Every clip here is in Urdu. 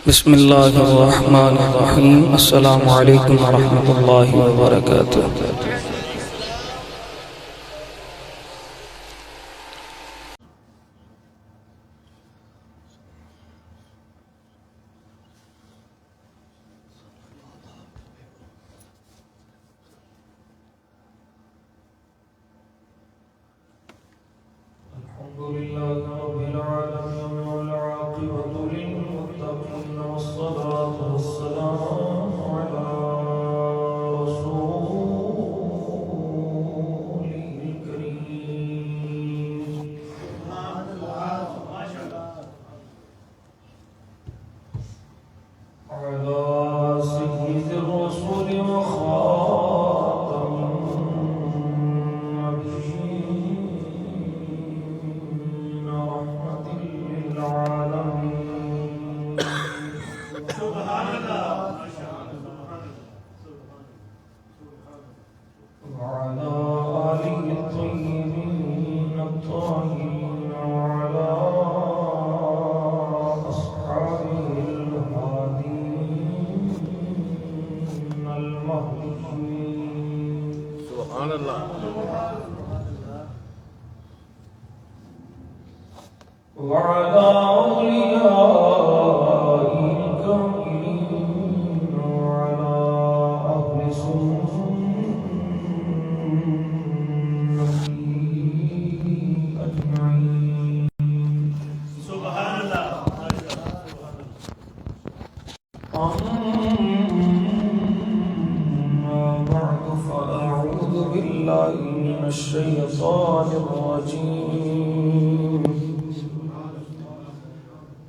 بسم اللہ الرحمن الرحیم۔ السلام علیکم ورحمۃ اللہ وبرکاتہ۔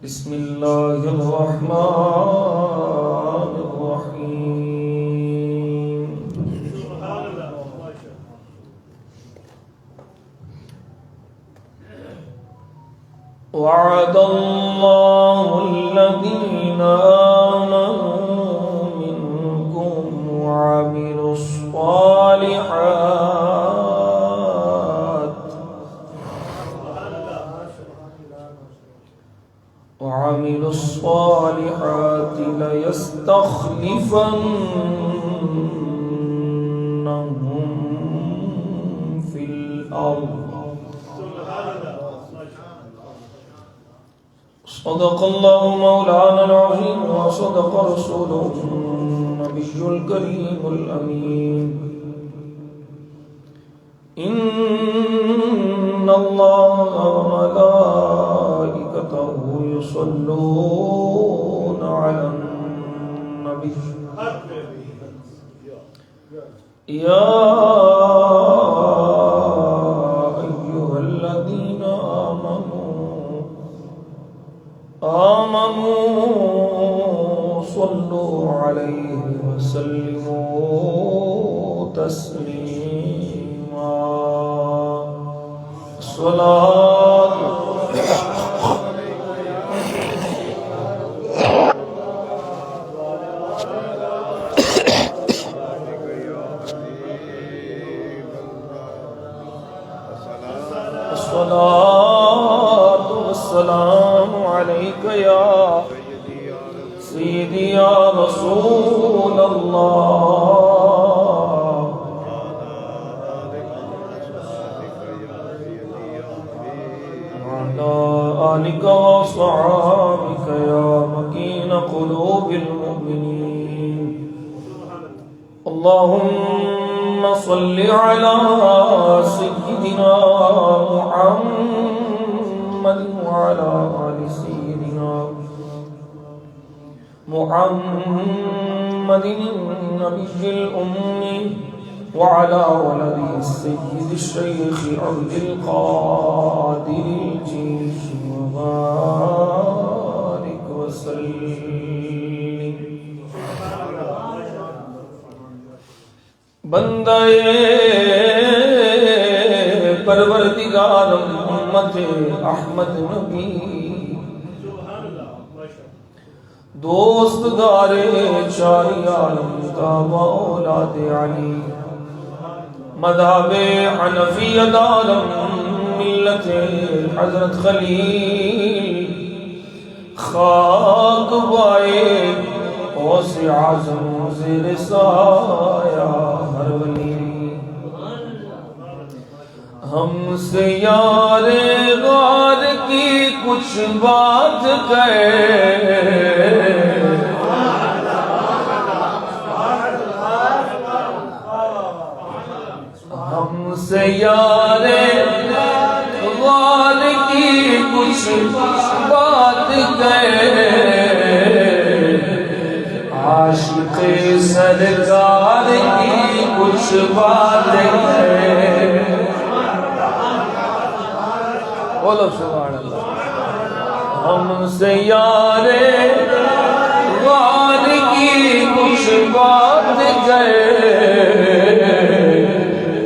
بسم اللہ الرحمن الرحیم۔ وعد اللہ الذین آمنوا منکم وعملوا الصالحات ليستخلفنهم في الأرض صدق الله مولانا العظيم وصدق رسوله النبي الكريم الأمين إن الله وملائكته يصلون على النبي يا أيها الذين آمنوا صلوا عليه وسلموا تسليما الصلاة والسلام عليك يا سيدي يا رسول الله وعلى آلك وصحابك يا مكين قلوب المؤمنين اللهم صل على سيدنا محمد وعلى آل سيدنا محمد النبي الأمي وعلى ولده السيد الشيخ عبد القادر الجيش وبارك وسلم بندے پروردگار امت احمد نبی دوست دارے چاری عالم تابع اولاد علی مذہب حنفی دارم ملت حضرت خلیل خاک بائے غوث اعظم زیر سایہ ہر ولی ہم سے یار غار کی کچھ بات کہے ہم سے یار غار کی کچھ بات کہے عاشق سرکار کی کچھ بات کہے بولو سبحان اللہ ہم سے یار غار کی کچھ بات کہے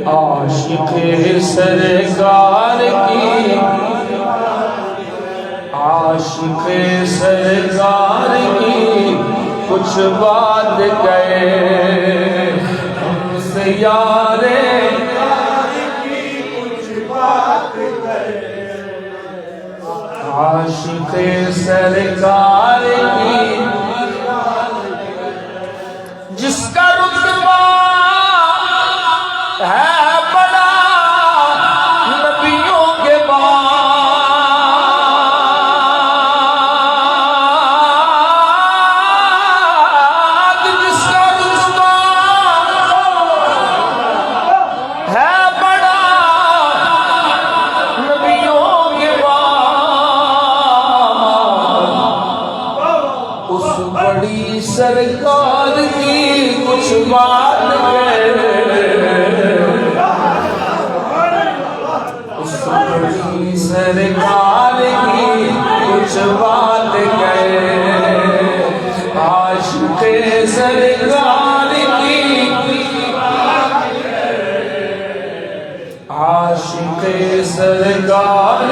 عاشق سرکار کی عاشق سرکار کی کچھ بات کہے ہم سے یار عاشق سرکار کی جس کا رتبہ ہے بڑا نبیوں کے بعد جس کا رتبہ ہے بڑا نبیوں کے بعد اس بڑی سرکار کی کچھ بات ہے سرکار کی کچھ بات کہے عاشق سرکار کی عاشق سرکار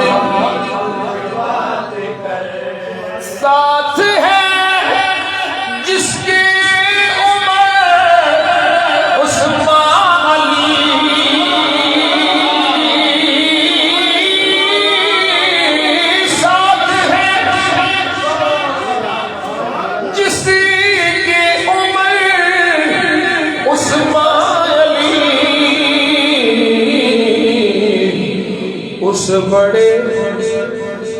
ساتھ ہے جس کے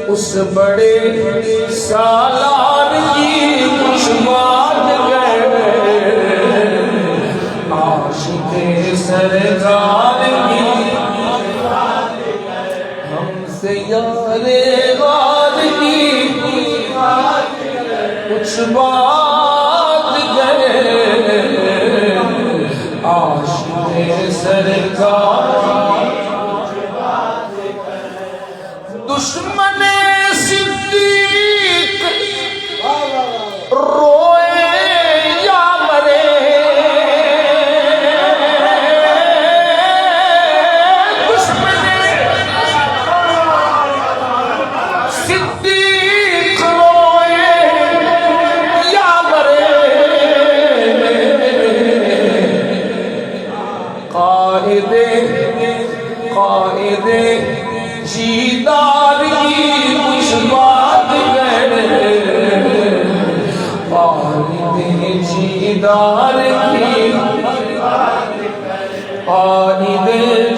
اس بڑے سالار کی کچھ بات کہے عاشق سرکار کی ہم سے یار غار کی کچھ بات کہے عاشق سرکار دشمن صدیق روئے یا مرے دشمن صدیق روئے یا مرے قائد جیدار کی کچھ بات کہے قائد جیدار کی قائد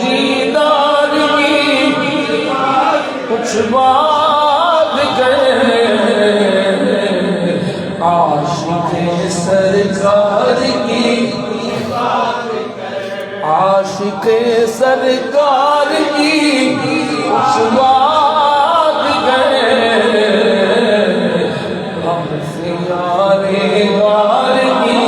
جیدار کی کچھ بات کہے عاشق سرکار کی عاشق سرکار کی کچھ بات کہے ہم سے یار غار کی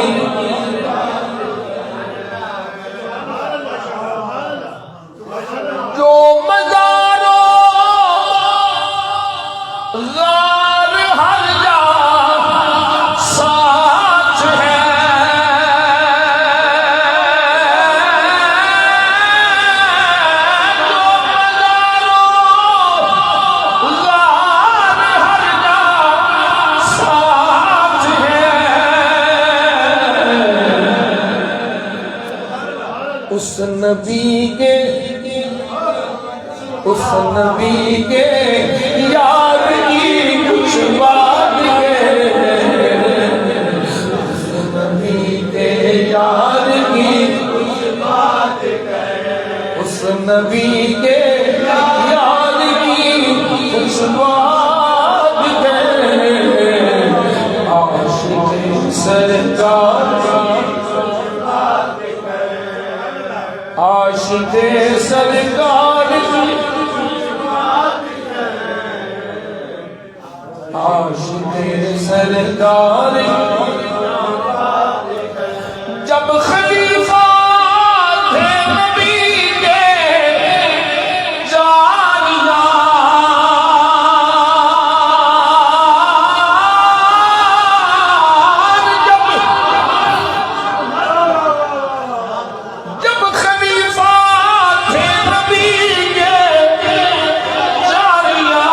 جو مزاروں غار ہر جا ساتھ ہے اس نبی کے یار کی کچھ بات نبی کے یاد کی کچھ بات کریں، عاشق سرکار عاشق سرکار عاشق سرکار جب خلیفہ تھے نبی کے جانیاں، جب خلیفہ تھے نبی کے جانیاں،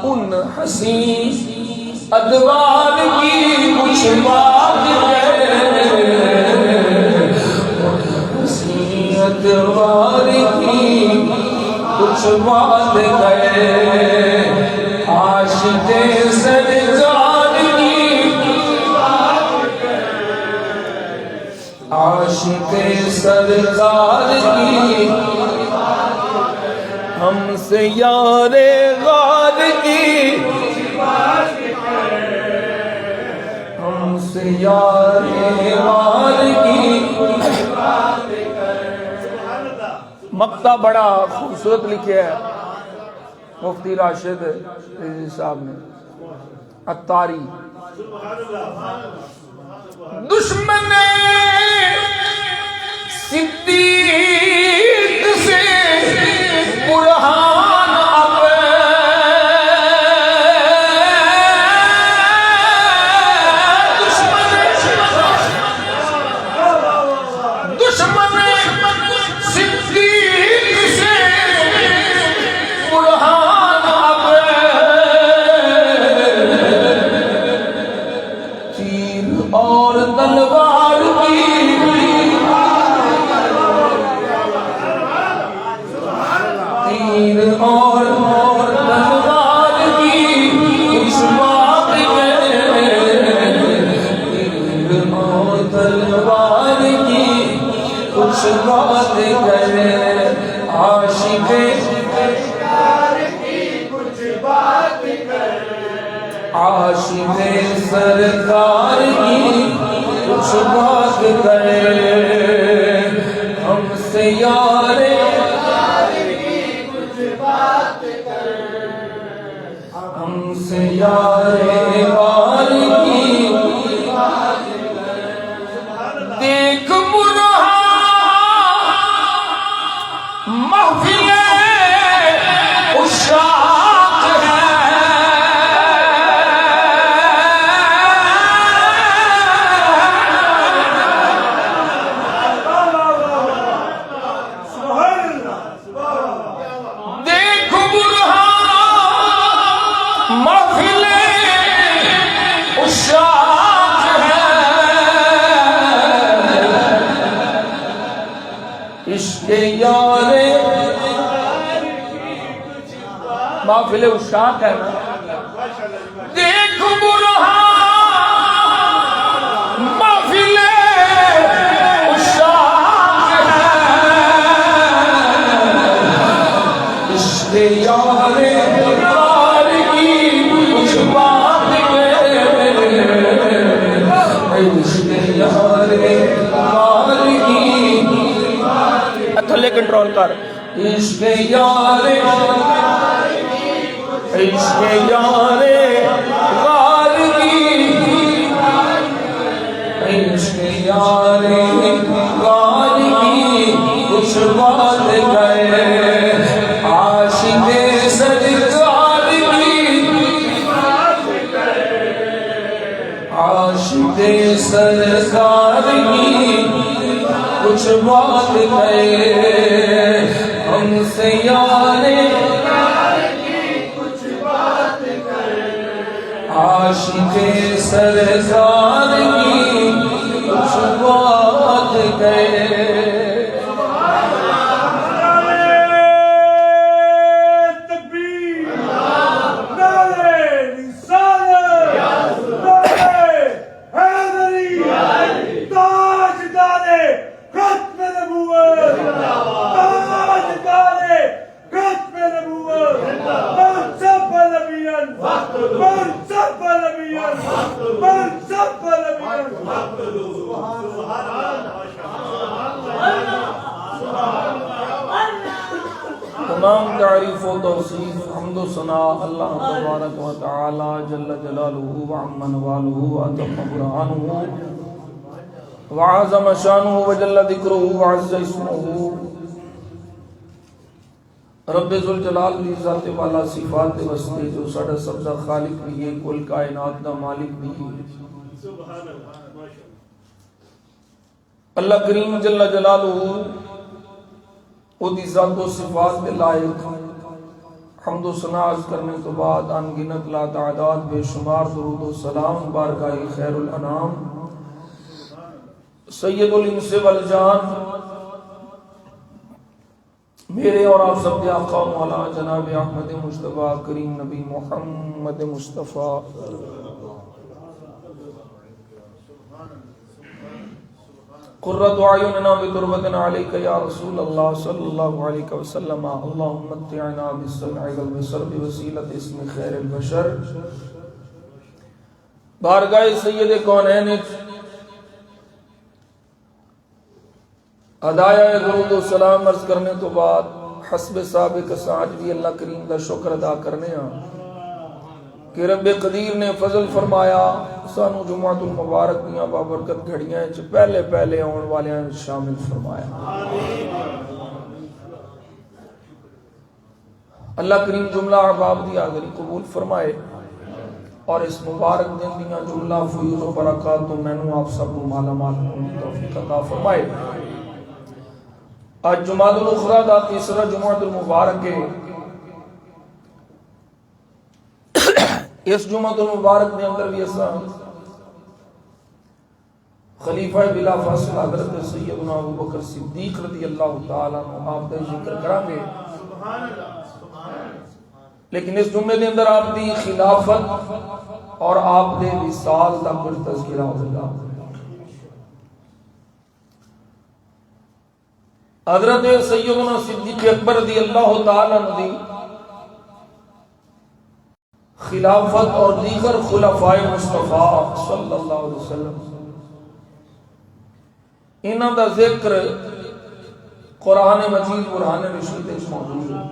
ان حسین ادوار کی کچھ بات کریں، حسین ادوار کی کچھ بات کریں، عاشق سرکار کی عاشق سرکار کی ہم سے یار غار کی ہم سے یار غار کی مقطع بڑا خوبصورت لکھا ہے مفتی راشد رضوی صاحب نے عطاری. دشمن صدیق سے برہان اب دشمن صدیق سے برہان اب تیر اور تلوار کی تیر اور تلوار کی کچھ بات کریں، تیر اور تلوار کی کچھ بات کریں، عاشق عاشق سرکار کی کچھ بات کریں، ہم سے یار ہم سے یار غار کی دیکھ برہان محفل عشاق ہے، دیکھ برہان محفل عشاق ہے، عشق یار محفل عشاق ہے نا. دیکھ برہان محفل عشاق ہے، عشق یار غار کی کچھ بات کریں، عشق یار غار کی تھلے کنٹرول کر، عشق یار عشق یار غار کی عشق یار غار کی کچھ بات کریں، عاشق سرکار کی عاشق سرکار کی کچھ بات کریں، ہم سے یار عاشق سرکار کی کچھ بات کریں. تکبیر، نعرہ رسالت، نعرہ حیدری تمام تعریف و توصیف حمد و ثنا اللہ تبارک و تعالی جل جلالہ وعم نوالہ واتم برہانہ وعظم شانہ وجل ذکرہ وعز اسمہ رب ذوالجلال دی ذات والا صفات وسطی جو ساڈا سب دا خالق بھی ہے کل کائنات دا مالک بھی ہے اللہ کریم جل جلالہ او دی ذات و صفات کے لائق حمد و ثنا عرض کرنے کے بعد ان گنت لا تعداد بے شمار درود و سلام بارگاہ خیر الانام سید الانس والجان میرے اور آپ سب کے آقا مولا جناب احمد مصطفیٰ کریم نبی محمد مصطفیٰ قرۃ اعیننا بتربت علیک یا رسول اللہ صلی اللہ علیہ وسلم اللہم متعنا بالسمع والبصر بوسیلۃ اسم خیر البشر بارگاہ سید کونین ادائے درود و سلام عرض کرنے تو بعد حسب سابق ساج بھی اللہ کریم کا شکر ادا کرنے ہاں کہ رب قدیر نے فضل فرمایا سانو جمعۃ المبارک دیاں بابرکت گھڑیاں چ پہلے پہلے آن والیاں شامل فرمایا اللہ کریم جملہ احباب دی حاضری قبول فرمائے اور اس مبارک دن دیاں جملہ فیوز و برکات تو مینوں آپ سب کو مالا مال ہونے کی توفیق عطا فرمائے آج جمعۃ الاخری دا تیسرا جمعۃ المبارک ہے اس جمعۃ المبارک میں اندر بھی ایسا خلیفہ بلا فاصل حضرت سیدنا ابوبکر صدیق رضی اللہ تعالیٰ عنہ آپ کا ذکر کریں گے لیکن اس جمعے کے اندر آپ دی خلافت اور آپ دے وصال دا کچھ تذکرہ ہوگا حضرت سیدنا صدیق اکبر رضی اللہ تعالیٰ عنہ دی خلافت اور دیگر خلفاء مصطفیٰ صلی اللہ علیہ وسلم انہاں دا ذکر قرآن مجید برہان رشید اس موجود ہے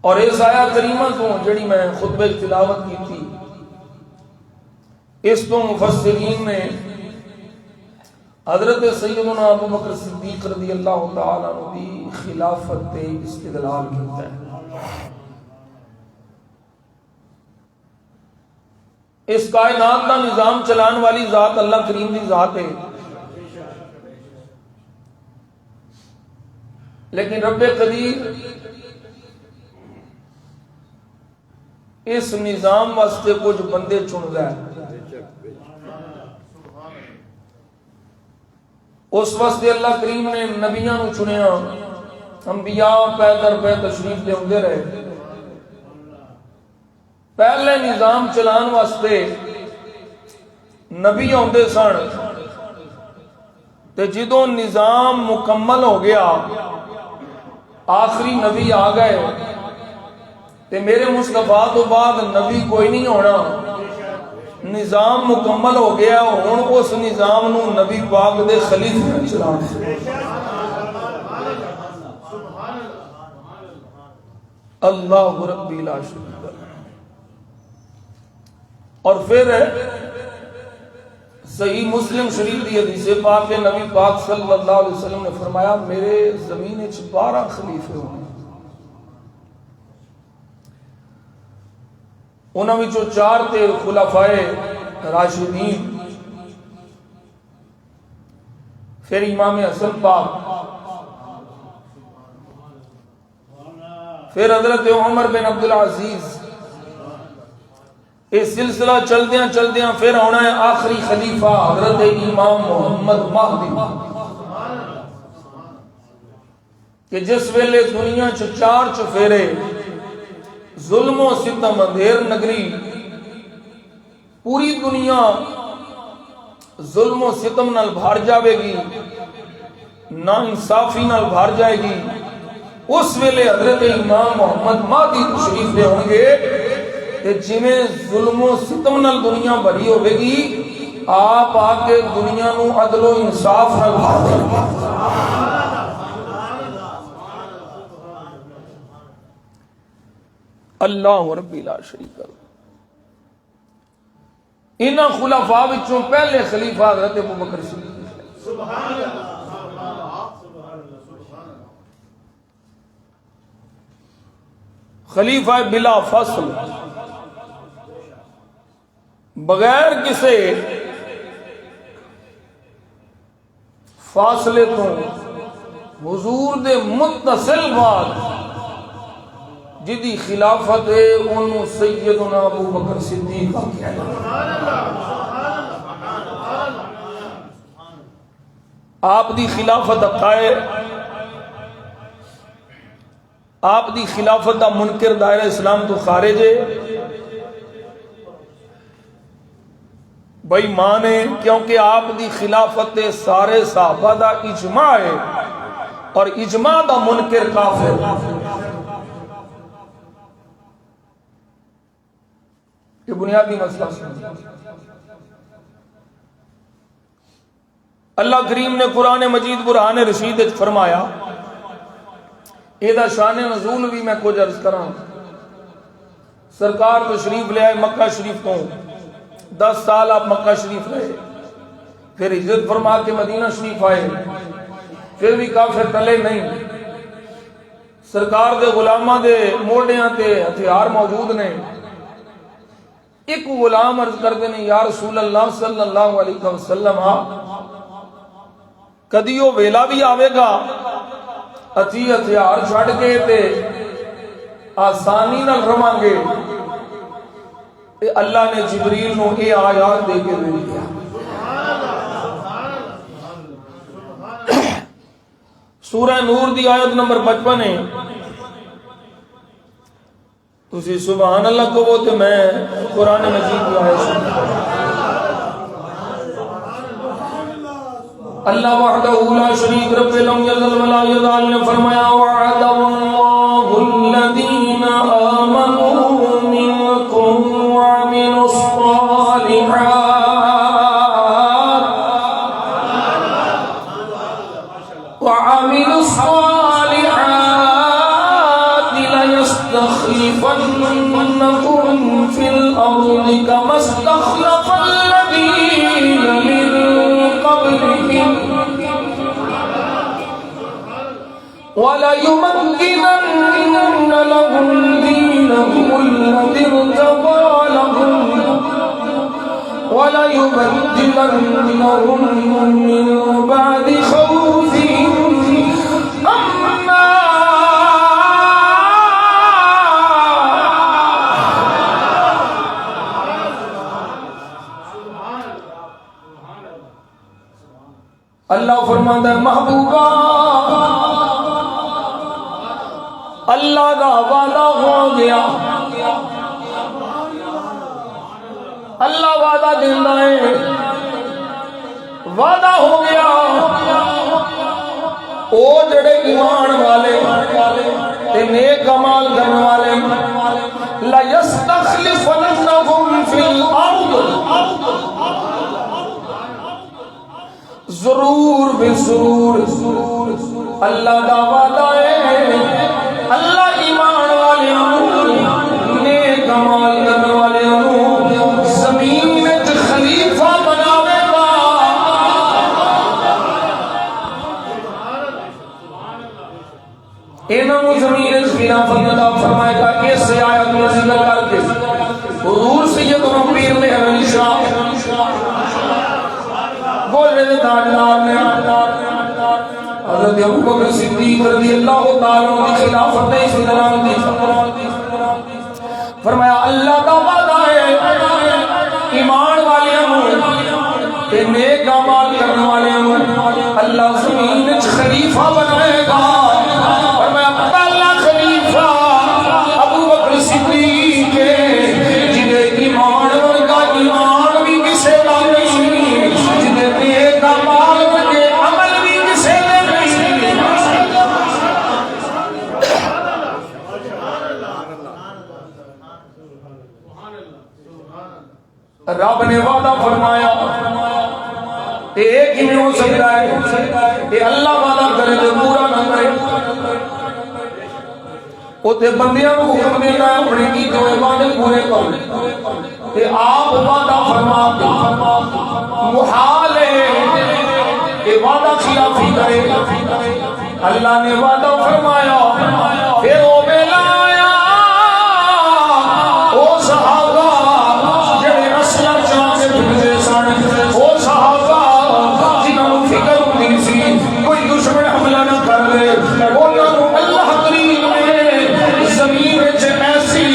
اور اس آیہ کریمہ کو جڑی میں خطبہ تلاوت کی تھی اس تو مفسرین نے حضرت سیدنا ابوبکر صدیق رضی اللہ تعالیٰ عنہ دی خلافت تے استدلال کیتا ہے اس کائنات کا نظام چلان والی ذات اللہ کریم دی ذات ہے لیکن رب قدیر اس نظام واسطے کچھ بندے چن گئے اس واسطے اللہ کریم نے نبیاں نو چنیا انبیاء پہ در پہ تشریف لے ہوندے رہے پہلے نظام چلان واسطے نبی ہوندے سن تے جدوں نظام مکمل ہو گیا آخری نبی آ گئے تے میرے مصطفیٰ تو بعد نبی کوئی نہیں ہونا نظام مکمل ہو گیا ہن اس نظام نو نبی پاک دے خلیفے چلانا اللہ ربی لا شریک لہ اور پھر صحیح مسلم شریف دی حدیث پاک کے نبی پاک صلی اللہ علیہ وسلم نے فرمایا میرے زمین 12 خلیفے ہوں انہاں وچوں 4 تے خلفاء راشدین پھر امام حسن پاک پھر حضرت عمر بن عبدالعزیز اس سلسلہ چلدیاں پھر ہونا ہے آخری خلیفہ حضرت امام محمد مہدی کہ جس ویلے دنیا 4 چفیرے ظلم و ستم اندھیر نگری پوری دنیا ظلم و ستم نال بھر جاوے گی نا انصافی نال بھر جائے گی اس ویلے حضرت امام محمد مہدی تشریف لے ہوں گے کہ جنہیں ظلم و ستم نال دنیا بھری ہوئے گی آپ آ کے دنیا نو عدل و انصاف نال بھر دیں گے۔ اللہ ربی لا شریک له۔ انہاں خلفاء وچوں پہلے خلیفہ حضرت ابوبکر صدیق، سبحان اللہ، خلیفہ بلا فصل، بغیر کسی فاصلے تو حضور دے متصل بعد جدی خلافت ہے انہوں سیدنا ابو بکر صدیق کہا ہے۔ آپ دی خلافت عقائد، آپ دی خلافت دا منکر دائرہ اسلام تو خارج ہے، بھائی مانے، کیونکہ آپ دی خلافت سارے صحابہ دا اجماع ہے اور اجماع دا منکر کافر۔ یہ بنیادی مسئلہ سمجھیں۔ اللہ کریم نے قرآن مجید برہان رشید فرمایا، ایدہ شان نزول بھی میں کچھ عرض کراں۔ سرکار تشریف لے آئے مکہ شریف کو، 10 سال آپ مکہ شریف رہے، پھر ہجرت فرما کے مدینہ شریف آئے، پھر بھی کافر ٹلے نہیں۔ سرکار دے غلامہ دے موڑیاں تے ہتھیار موجود نے۔ ایک غلام عرض کرتے ہیں، یا رسول اللہ صلی اللہ علیہ وسلم، کدیو ویلا بھی آوے گا اتی ہتھیار چھڑ کے تے آسانی نہ رواں گے؟ تے اللہ نے جبریل نو اے آیات دے کے دے دیا۔ سورہ نور دی آیت نمبر 55 ہے، تسی سبحان اللہ کو وہ تے میں قرآن مجید کی آیت سنتا۔ اللہ وحدہ لا شریک رب لم یزل ولا یزال نے فرمایا، وعد اللہ الذین آمنوا منکم وعملوا الصالحات ليستخلفنكم في الأرض كما استخلف الذين من قبلهم وَلَيُمَكِّنَنَّ لَهُمْ دِينَهُمُ الَّذِي ارْتَضَىٰ لَهُمْ وَلَيُبَدِّلَنَّهُم مِّن بَعْدِ خَوْفِهِمْ أَمْنًا اللہ فرماتا ہے محبوبہ، اللہ کا وعدہ ہو گیا، اللہ وعدہ دینا ہے، وعدہ ہو گیا۔ او جڑے ایمان والے تے نیک اعمال کرنے والے، لا یستخلفنہم فی الارض، ضرور بے ضرور اللہ دا وعدہ ہے، اللہ ایمان والوں نیک اعمال کرنے والوں زمین میں خلیفہ بناوے گا۔ انہوں زمین میں خلافت عطا فرمائے گا۔ اس آیت میں ذکر کر کے حضور سیدنا پیر نے ہمیشہ بول رہے تاجدار نے حضرت ابوبکر صدیق رضی اللہ تعالیٰ عنہ کی خلافت نے اس دوران دی فرمایا، اللہ کا وعدہ ہے ایمان والوں تے نیک اعمال کرنے والوں اللہ زمین میں خلیفہ بنائے گا۔ فرمایا پہلا خلیفہ ابوبکر صدیق ہے، جنہیں ایمان ورگا ایمان بھی کسے کا نہیں، جنہیں نیک اعمال ورگے عمل بھی کسے کا نہیں۔ ایک ہی میں ہو سکتا ہے کہ اللہ وعدہ کرے تو پورا نہ کرے. اوتے بندیاں کو حکم دینا ہے اپنے کی جو وعدے پورے کرو. کہ آپ وعدہ فرما محال ہے کہ وعدہ خلافی کرے. اللہ نے وعدہ فرمایا پھر وہ ویلا آیا او صحابہ جڑے اصل چاہ کے پھرتے سن او صحابہ جنہاں نوں فکر ہوندی سی کوئی دشمن حملہ نہ کر لے انہاں نوں اللہ کریم نے زمین وچ ایسی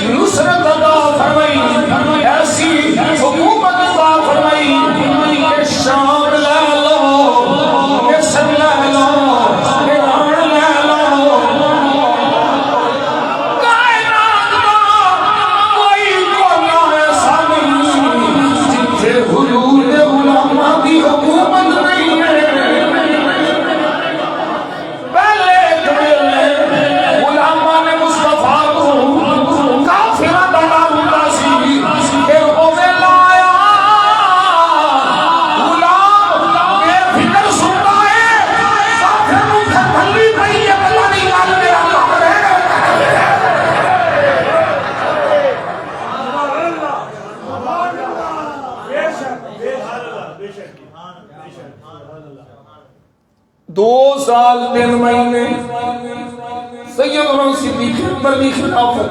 نصرت عطا فرمائی ایسی حکومت عطا فرمائی کہ شام لے لو مصر لے لو سال 3 مہینے سیدنا صدیق اکبر کی خلافت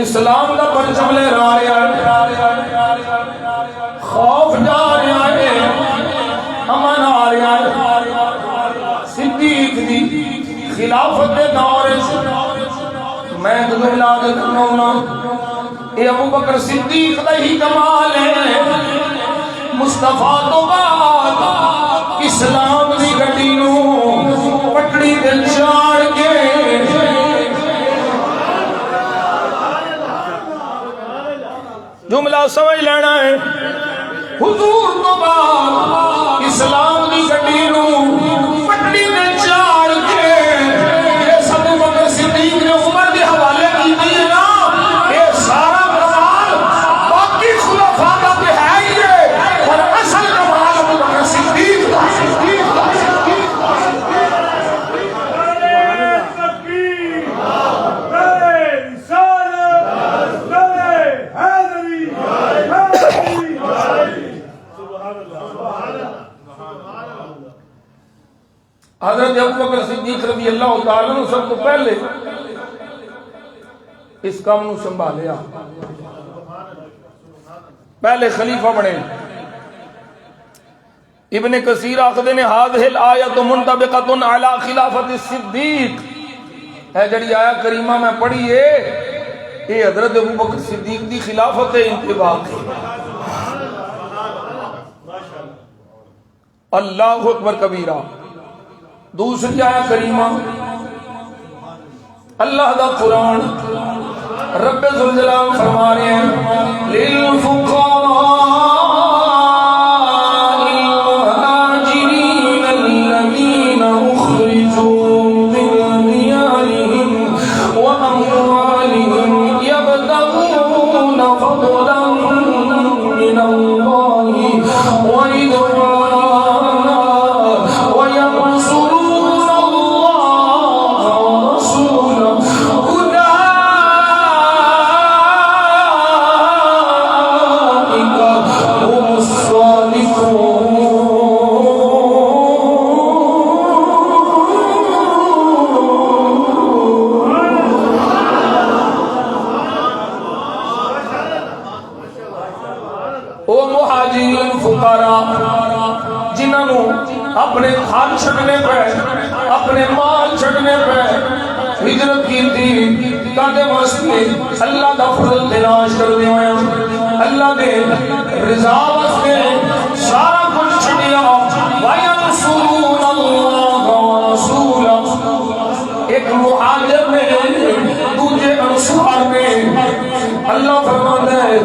اسلام کا پرچم لہرا رہا ہے. خوف جا رہا ہے امن آ رہا ہے. صدیق دی خلافت کے دور میں جملہ کرنا ہونا یہ ابو بکر صدیق کا ہی کمال ہے. مصطفیٰ تو بعد اسلام دی گڈی نوں پٹڑی تے چاڑ کے جملہ سمجھ لینا ہے. حضور تو بعد اسلام دی گڈی نوں پٹڑی تے چاڑ کے یہ سب بکر صدیق نے عمر دے حوالے کیتی ہے نا یہ سارا کمال باقی خلفاء دا تے ہے ہی ہے پر اصل کمال ابو بکر صدیق دا حضرت ابو بکر صدیق رضی اللہ تعالیٰ عنہ سب کو پہلے اس کام نو سنبھالیا پہلے خلیفہ بنے. ابن کثیر آخدے نے هذه الآیۃ منطبقۃ علی خلافت الصدیق ہے جڑی آیا کریمہ میں پڑھی ہے یہ حضرت ابو بکر صدیق دی خلافت انطباق ہے. اللہ اکبر کبیرہ. دوسری آیا کریمہ اللہ دا قرآن رب ذوالجلال فرما رہے ہیں للفقراء المہاجرین الذین اخرجوا من دیارہم واموالہم یبتغون فضلا من اللہ ورضوانا وینصرون اپنے گھر چھڑنے پہ اپنے مال چھڑنے پہ ہجرت کی تھی کاندے واسطے اللہ دا فضل تلاش کرنے ہویا اللہ دے رضا واسطے سارا کچھ چھڑیا وَيَنْصُرُونَ اللَّهَ وَرَسُولَهُ. ایک مہاجر نے دوسرے انصار نے اللہ فرماتا ہے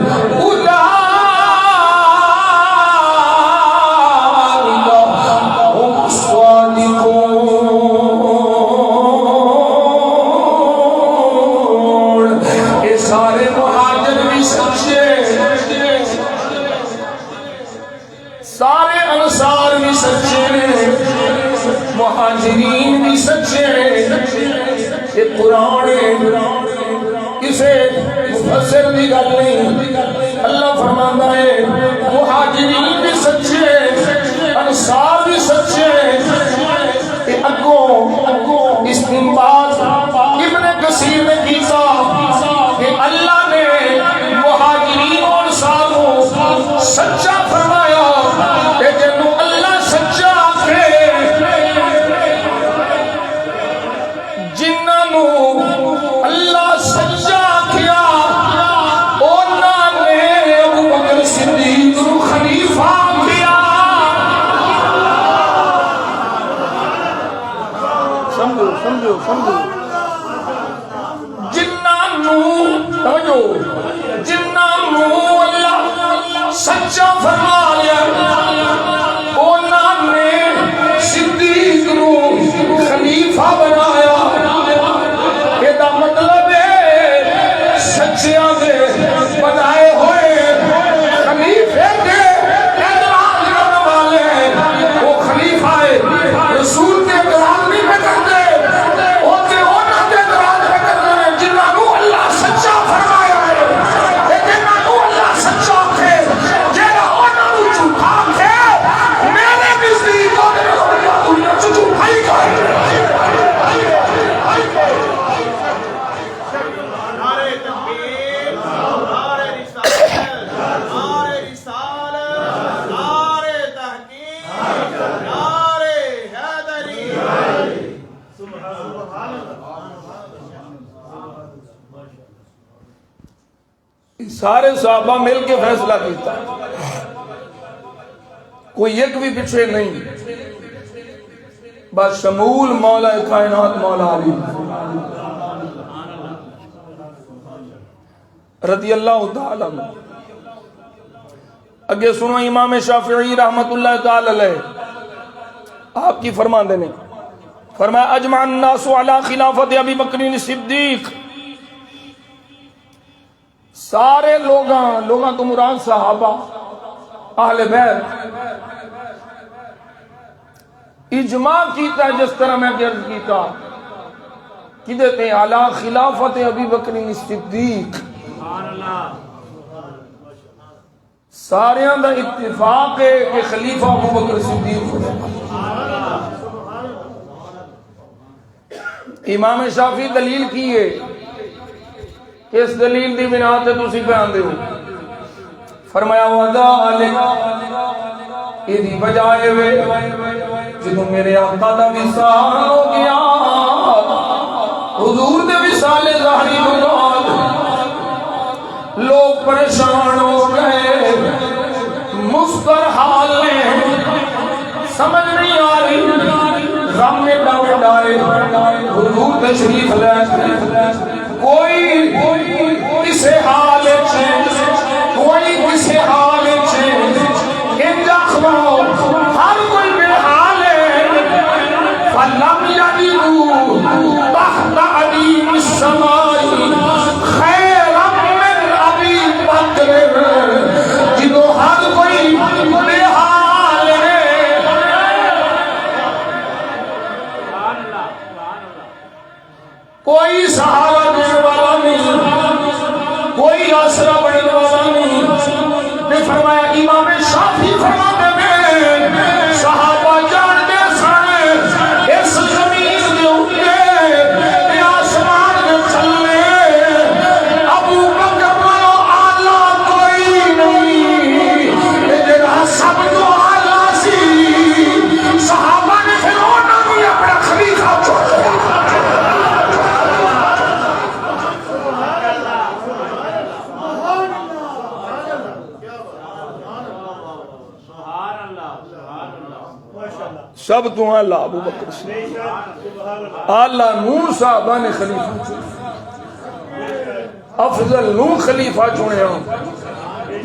سارے انصار بھی سچے ہیں، مہاجرین بھی سچے ہیں۔ یہ قرآن کسے مفسر بھی گل نہیں، اللہ فرماتا ہے مہاجرین بھی سچے ہیں، انصار بھی سچے ہیں۔ اگوں استنباط ابن کثیر نے کیتا کہ اللہ نے مہاجرین اور انصار کو سچا فرمایا کہ جنوں اللہ سچا آکھے جنہوں اللہ سچا آکھیا انہاں نے ابو بکر صدیق کو خلیفہ کیا۔ سمجھو جنہوں اللہ سچا فرما لیا انہوں نے صدیق نو خلیفہ بنایا۔ یہ مطلب ہے سچیاں دے بنائے ہوئے خلیفے کے اعتراض کرنے والے وہ خلیفہ ہے، رسول کے اعتراض نہیں پہ کرتے، سارے صحابہ مل کے فیصلہ کیتا، کوئی ایک بھی پیچھے نہیں، بس شمول مولا کائنات مولا علی رضی اللہ تعالی عنہ۔ اگے سنو امام شافعی رحمت اللہ تعالی علیہ آپ کی فرماندے نے فرمایا اجمع الناس علی خلافت ابی بکر صدیق، سارے لوگاں تو مراد صحابہ اہل بیت اجماع کیتا ہے، جس طرح میں عرض کیتا کہ دیتے ہیں علی خلافت ابی بکر صدیق، سارے دا اتفاق ہے کہ خلیفہ ابو بکر صدیق۔ امام شافعی دلیل کی ہے، اس دلیل دی بنا تے تسی بیان دیو، فرمایا وذالک ایدی بجائے وے جدوں میرے آقا دا وصال ہو گیا، حضور دے وصال ظاہری تو بعد لوگ پریشان ہو گئے، مستر حال نے سمجھ نہیں آ رہی، غم میں ڈائے حضور تشریف لے، کوئی کسے حال چھے، کوئی کسے حال چھے، انجا خواہ ہر کوئی بے حال ہے، فَلَمْ يَجِدُوا تَحْتَ عَلِيمِ السَّمَاءِ خَيْرًا مِّنْ أَبِي بَكْرٍ، جدو ہر کوئی بے حال ہے، کوئی سہارا دینے والا نہیں، کوئی آسرا بڑھنے والا نہیں۔ نے فرمایا امام شافعی فرماتے میں صحابہ جانتے سانے اس زمین دے اٹھے آسمان دے چلے، ابو بکر منو آلہ کوئی نہیں، جڑا سب تو آلہ سی، صحابہ نے پھر انہوں نے اپنا خلیفہ چھوڑ دیا۔ سب تو آلہ ابو بکر صدیق، آلہ نون صحابہ نے خلیفہ چنے، افضل نون خلیفہ چنے ہوں۔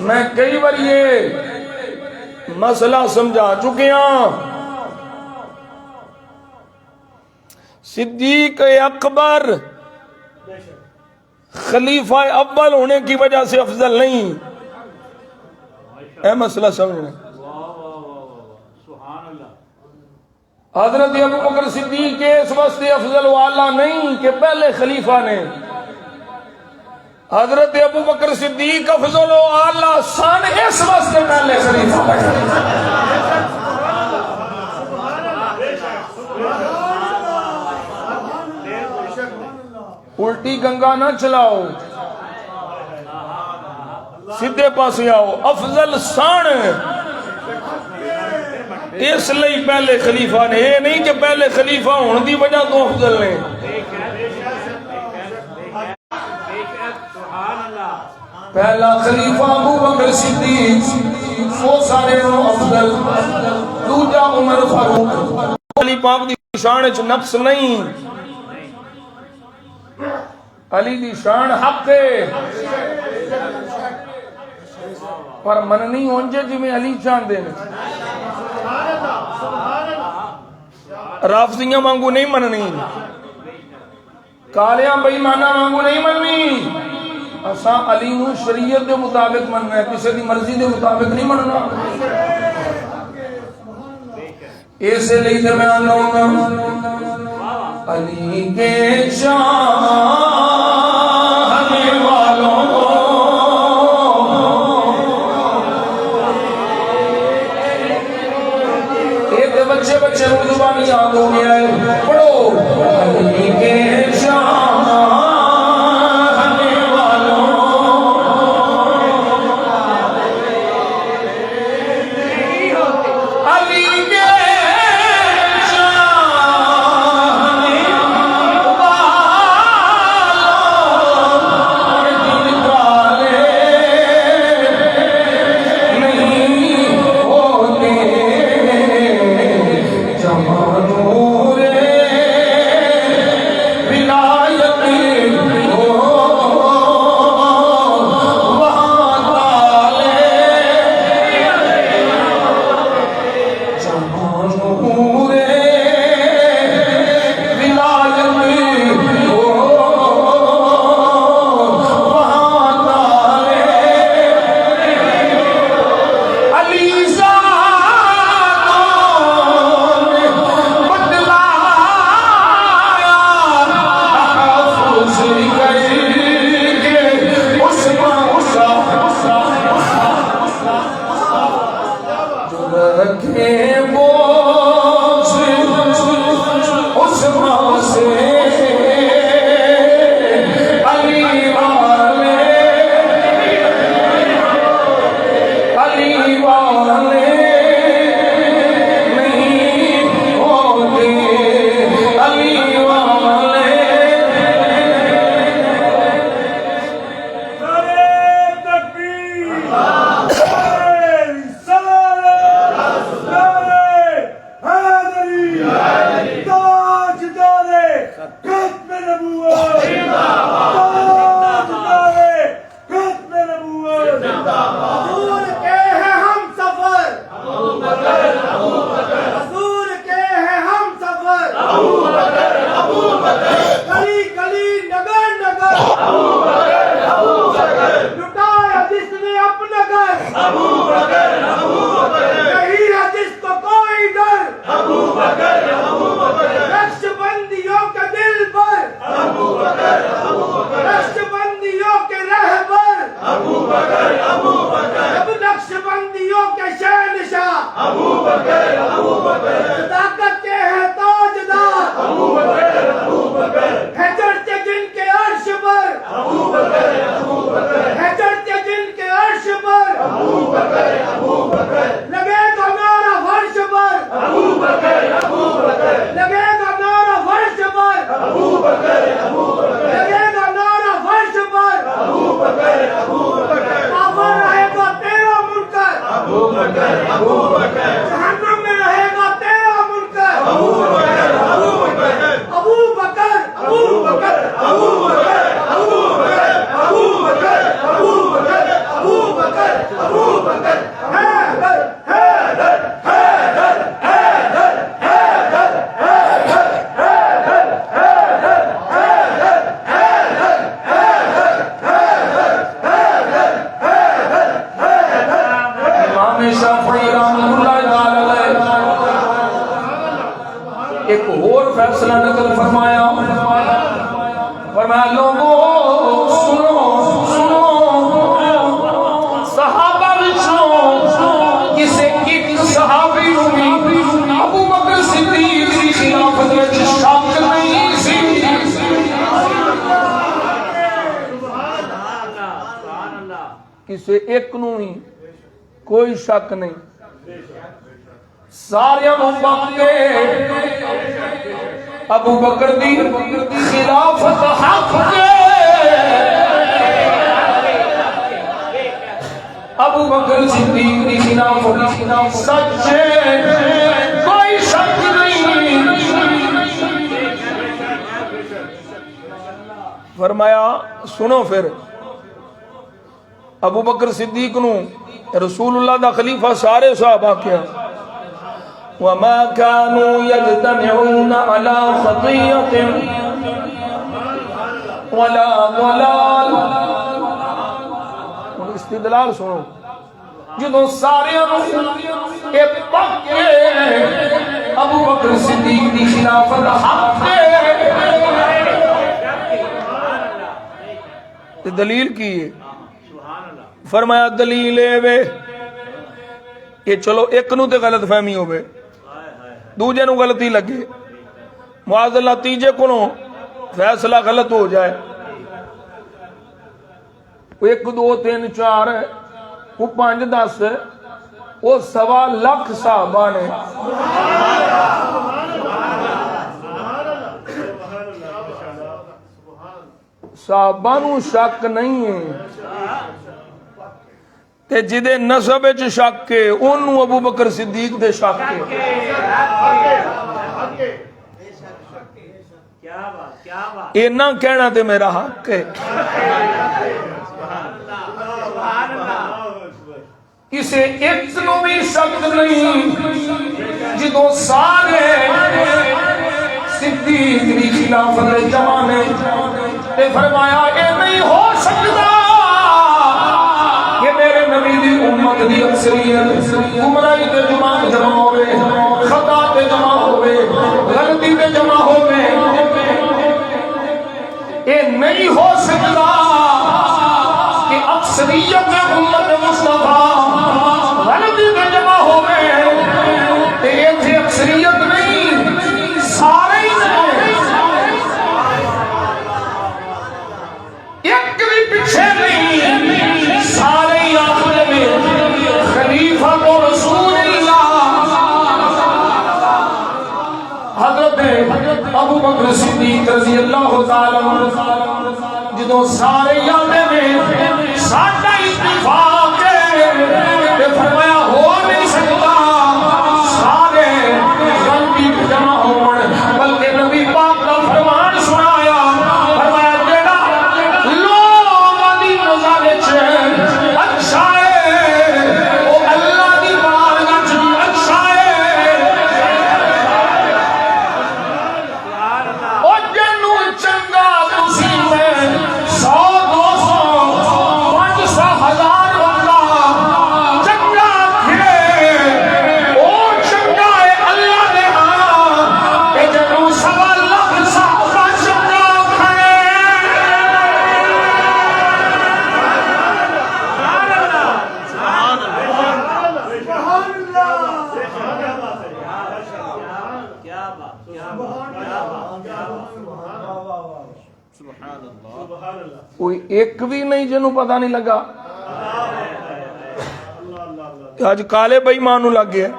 میں کئی بار یہ مسئلہ سمجھا چکے ہیں، صدیق اکبر خلیفہ اول ہونے کی وجہ سے افضل نہیں، اے مسئلہ سمجھنے۔ حضرت ابو بکر صدیق کے اس واسطے افضل والا نہیں کہ پہلے خلیفہ نے، حضرت ابو بکر صدیق افضل والا سن اس واسطے پہلے خلیفہ بنے۔ الٹی گنگا نہ چلاؤ، سیدھے پاسے آؤ۔ افضل سن اس لئی پہلے خلیفہ نے، یہ نہیں کہ پہلے خلیفہ ہونے دی وجہ تو افضل نے۔ پہلا خلیفہ ابو بکر صدیق وہ سارے افضل، دوجا عمر فاروق۔ علی پاک دی شان وچ نقص نہیں، علی دی شان حق ہے، پر مننی ہونجے جی میں علی چاہندے نے، رافضیاں مانگو نہیں مننی، کالیاں بے ایماناں مانگو نہیں مننی۔ اساں علی نو شریعت دے مطابق مننا ہے، کسی دی مرضی دے مطابق نہیں مننا۔ ایسے لئے تے میں آنا ہوں علی کے چاہنے والوں کو ایک بچے اردو زبان یاد ہو گیا ہے، پڑھو علی کے چاہنے والوں علی کے جہنم میں رہے گا تیرا منکر ایک اور فیصلہ نقل فرمایا، فرمایا لوگوں سنو سنو، صحابہ وچوں کسے ایک صحابی نوں بھی ابو بکر صدیق دی خلافت وچ شک نہیں سی۔ کسے ایک نوں بھی کوئی شک نہیں، سارے کے ابو بکر دی خلافت حق کے، ابو بکر صدیق دی خلافت سچے، کوئی شک نہیں۔ فرمایا سنو پھر، ابو بکر صدیق نو رسول اللہ دا خلیفہ سارے صحابہ کیا، وَمَا كَانُوا يَجْتَمِعُونَ عَلَىٰ خَطِيَّةٍ وَلَا ضَلَالٍ۔ استدلال سنو، جدوں سارے ایک پکے ابو بکر صدیق دی خلافت حق ہے، دلیل کی ہے؟ فرمایا دلیل ہے کہ چلو ایک نو تے غلط فہمی ہوئے، دوجے نو غلطی لگے، معاذ اللہ تیجے کو فیصلہ غلط ہو جائے، ایک دو تین چار وہ 5 10 وہ 1.25 لاکھ صحابہ نے صحابہ نو شک نہیں ہے، تے جدے نسب وچ شک کے اونوں ابو بکر صدیق دے شک کے۔ اینا کہنا تے میرا حق ہے، اسے ایک نو بھی شک نہیں، جدوں سارے صدیق دی خلافت جمع نے تے فرمایا اے نہیں ہو سکتا کہ میرے نبی دی امت دی اکثریت گمراہی تے جمع ہوئے، خطا تے جمع ہوئے، غلطی تے جمع ہوئے، اے نہیں ہو سکتا کہ اکثریت امت مصطفیٰ غلطی تے جمع ہوئے، تے ایتھے اکثریت نہیں سارے ہی ایک بھی پیچھے نہیں، سارے ہی آخر میں خلیفہ کو رسول اللہ حضرت ابو بکر صدیق رضی اللہ تعالیٰ جدوں سارے یادے میں ساڈا اتفاق ہے، فرمایا ہو نہیں سکتا سارے غلطی جمع ہون، بلکہ نبی پاک کا فرمان سنایا، فرمایا جیڑا لوگاں دی نظر وچ اچھا ہے وہ اللہ دی بارگاہ وچ اچھا ہے، او جنوں چنگا تسی میں 100 200 500 1000 بندہ چنگا ہے، او چنگا ہے اللہ دے ہاں، کہ جنوں 1.25 لاکھ صحابہ چنگا کھڑے۔ کوئی ایک بھی نہیں جنوں پتہ نہیں لگا، آج کالے بھائی مانو لگ گیا،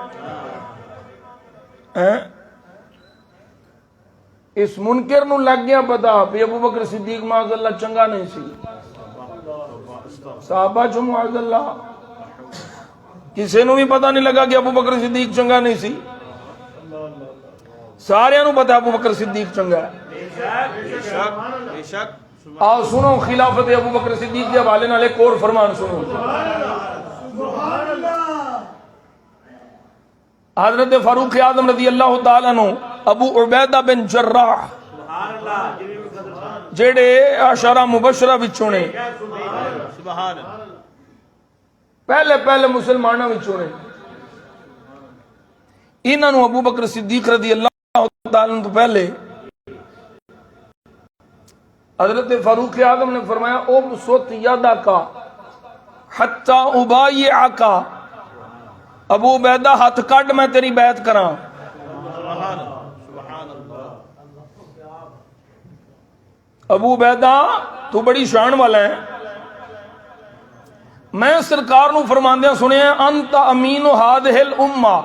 اس منکر نو لگ گیا پتا بھی ابو بکر صدیق معاذ اللہ چنگا نہیں سی، صحابہ جو معاذ اللہ کسی نو بھی پتا نہیں لگا کہ ابو بکر صدیق چنگا نہیں سی، سارے نو پتا ابو بکر صدیق چنگا ہے۔ آؤ سنو خلافت ابو بکر صدیق کے حوالے نال ایک اور فرمان سنو، حضرت فاروق اعظم رضی اللہ تعالیٰ عنہ ابو عبیدہ بن جراح جڑے عشرہ مبشرہ وچوں نے، پہلے مسلمانوں وچوں نے، انہاں نو ابو بکر صدیق رضی اللہ تعالیٰ تو پہلے حضرت فاروق اعظم نے فرمایا ابسط یدک حتی ابایعک، ابو عبیدہ ہاتھ کڈ میں تیری بیعت کراں۔ ابو عبیدہ تو بڑی شان والا ہے، میں سرکار نو فرماندیاں سنیا انت امین ہذہ الامہ۔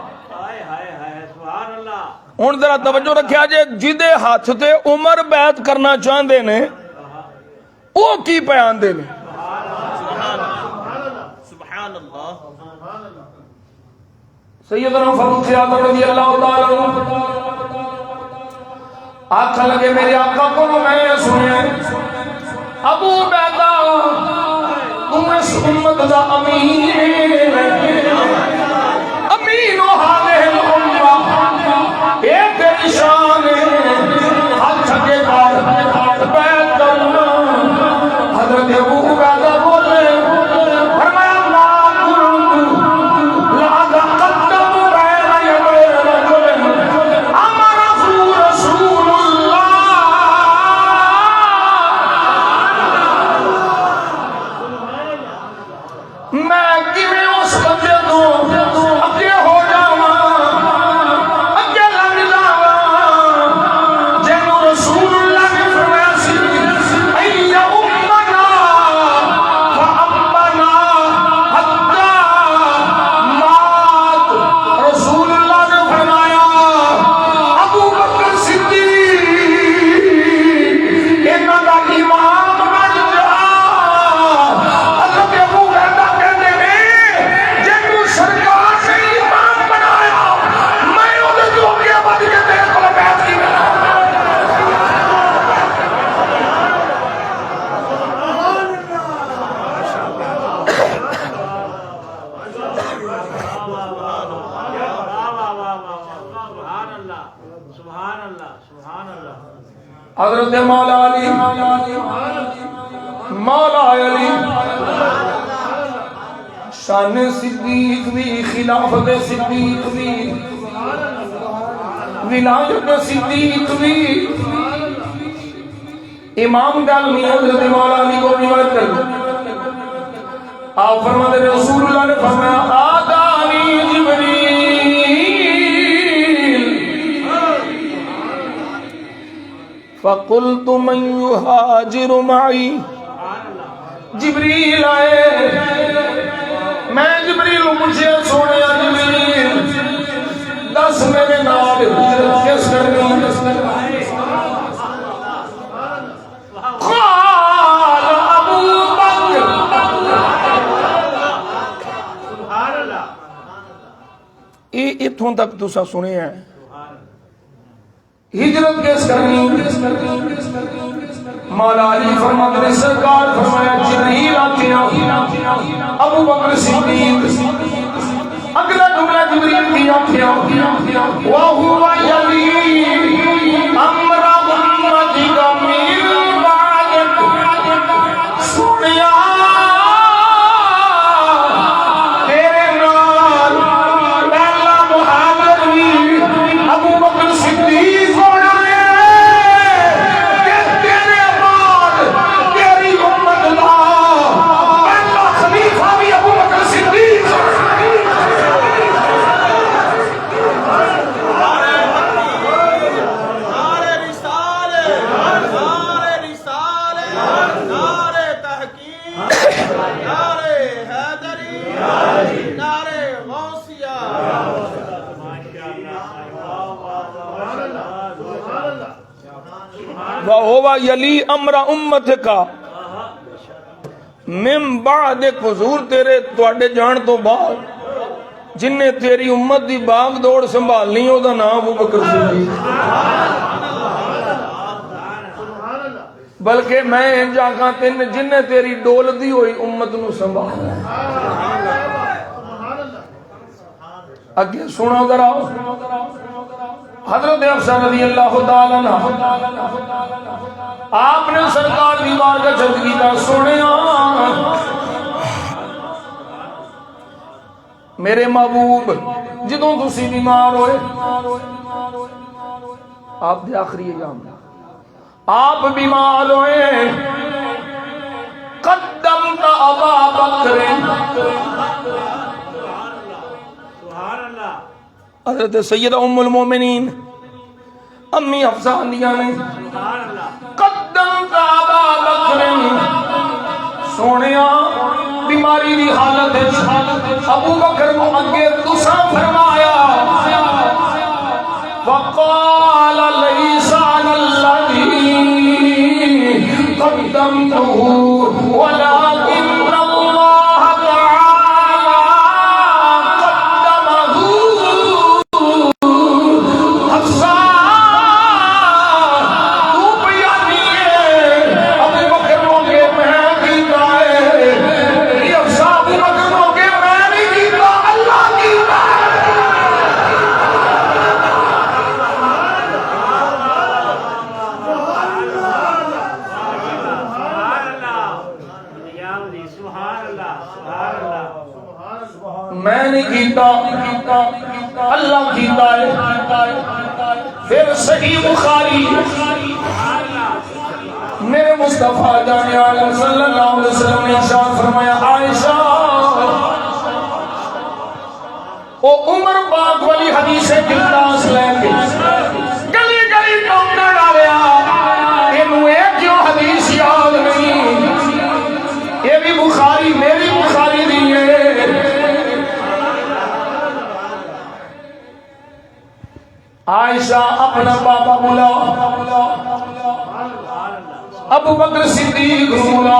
ہن ذرا توجہ رکھیا جے، جدے ہاتھ تے عمر بیعت کرنا چاہندے نے او کی بیان دے نے؟ سیدنا فاروق اعظم رضی اللہ تعالی عنہ آخر لگے میرے آقا کو میں سنیا ابو عبیدہ تم اس امت دا امین امین ہذہ الامہ، اے تیری شان ہاتھ کے بعد بیعت کرنا۔ حضرت ابو عبیدہ بولے فرمایا ما کنت لأتقدم بین یدی رجل امرہ رسول اللہ۔ میں کیویں اس بندے تو اگے ہو جاواں، اگے لنگ جاواں جنوں رسول اللہ نے فرمایا سی ای امنا فامنا حتی مات۔ رسول اللہ نے فرمایا ابو بکر صدیق انہاں دا امام بن جا۔ حضرت ابو عبیدہ کہندے نے جنوں سرکار نے امام بنایا میں اودے تو اگے بڑھ کے تیرے کول بیعت کی کرا۔ حضرت مولا علی مولا علی شان صدیق بھی، خلافت صدیق بھی، ولایت صدیق بھی، امام دالمی حضرت مولا علی کو روایت کر آپ فرماتے ہیں رسول اللہ نے فرمایا آدانی جبریل فقلت من یہاجر معی۔ جبریل آئے، میں جبریل مجھے سونے جبریل دس میرے نال ہجرت کس کرنی؟ قال ابو بکر۔ یہ اتھوں تک تسا سنے ہیں ہجرت کس کرنی؟ مولا علی فرماتے ہیں سرکار فرمایا جبریل آتیا ابو بکر صدیق، اگلا جملہ جبریل کی آتیا وَهُوَ يَلِي أَمْرَ أُمَّتِكَ مِن بَعْدِكَ۔ سنیا تیرے نال پہلا مہاجر بھی ابو بکر صدیق ہونا ہے کہ تیرے بعد تیری امت دا پہلا خلیفہ بھی ابو بکر صدیق ہونا ہے۔ وَهُوَ يَلِي أَمْرَ أُمَّتِكَ من بعدک، حضور تیرے تواڈے جان تو بعد جن نے تیری امت دی باغ دوڑ سنبھالنی او دا نام ابو بکر صدیق۔ بلکہ میں جاگاں جن نے تیری ڈول دی ہوئی امت نو سنبھالنا۔ اگے سنو ذرا حضرت حفصہ رضی اللہ تعالیٰ عنہ آپ نے سرکار دیوار کا چند کیتا سنیا میرے محبوب جدوں تسی بیمار ہوئے آپ دے آخری ایام آپ بیمار ہوئے قدمت ابا بکر حضرت سیدہ ام المومنین امی حفصہ اندیاں نے قدمت ابا بکر سونیا بیماری دی حالت ابو بکر کو اگے تساں فرمایا وقال ليس على الذي قدمته ولكن الله تعالى قدمه حفصہ تو بیانی ہے ابو بکر موقع میں کیتا ہے یہ حفصہ ابو بکر موقع میں نہیں کیتا اللہ کیتا ہے میں نہیں کیتا اللہ کیتا ہے پھر صحیح بخاری میرے مصطفیٰ جان عالم صلی اللہ علیہ وسلم نے ارشاد فرمایا عائشہ او عمر پاک والی حدیث گلاس لے کے گلی گلی ٹوکنا ڈالیا اینوں اے کیوں حدیث یاد نہیں یہ بھی بخاری میری بخاری دی ہے عائشہ اپنا بابا بلا ابو بکر صدیق بلا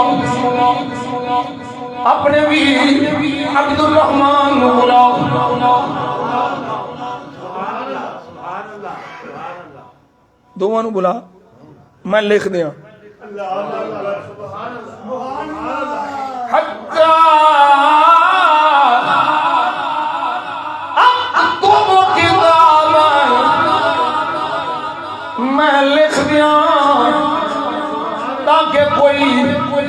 اپنے بھی عبد الرحمن بلا دونوں نو بلا میں لکھ دیا میں لکھ دیا تاکہ کوئی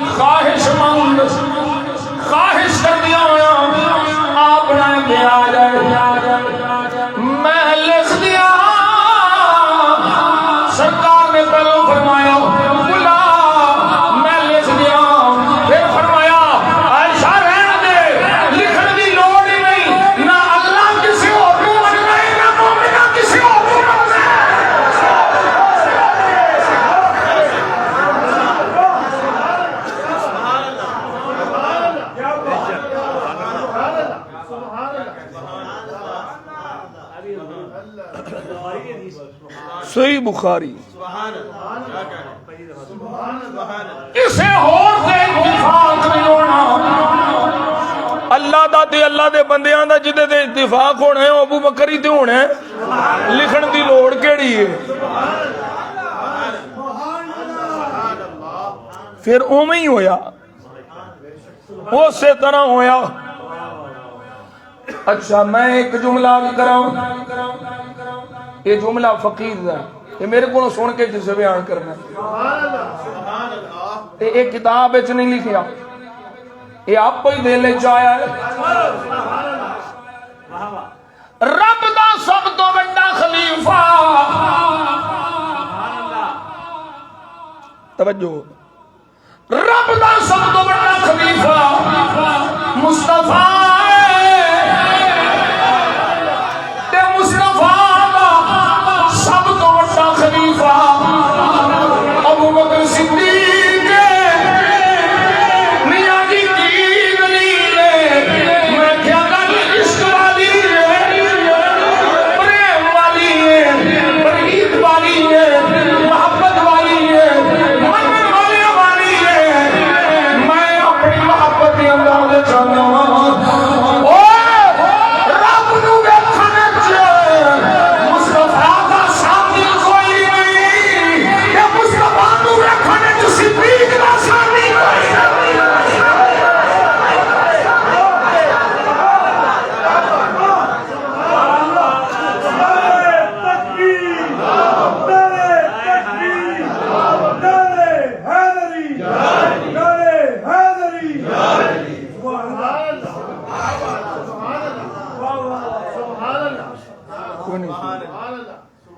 خواہش مند خواہش کر دیا آپ نے آ جائے میں لکھ دیا سرکار نے پہلو فرمایا بلا میں لکھ دیا پھر فرمایا عائشہ رہنے دے لکھن کی لوڑ ہی نہیں نہ اللہ کسی اور کو مننا ہے نہ مومنہ کسی اور کو مننا ہے صحیح بخاری کسے اور سے اتفاق نہیں ہونا اللہ دا تے اللہ دے بندیاں دا جدے دے اتفاق ہونا ہے ابو بکر ہی تے ہونا ہے لکھن دی لوڑ کیڑی ہے پھر اوویں ہی ہویا اسی طرح ہویا اچھا میں ایک جملہ بھی کراؤں یہ جملہ فقیر دا یہ میرے کو سن کے جسے بیان کرنا یہ کتاب وچ نہیں لکھیا یہ آپ ہی دل وچ آیا ہے رب دا سب تو بڑا خلیفہ توجہ رب دا سب تو بڑا خلیفہ مصطفیٰ ابو بکر صدیق میاں جی کی دلیل میں کیا گل عشق والی پریم والی پرید والی محبت والی منن والی میں اپنی محبت کے اندر چاہتا ہوں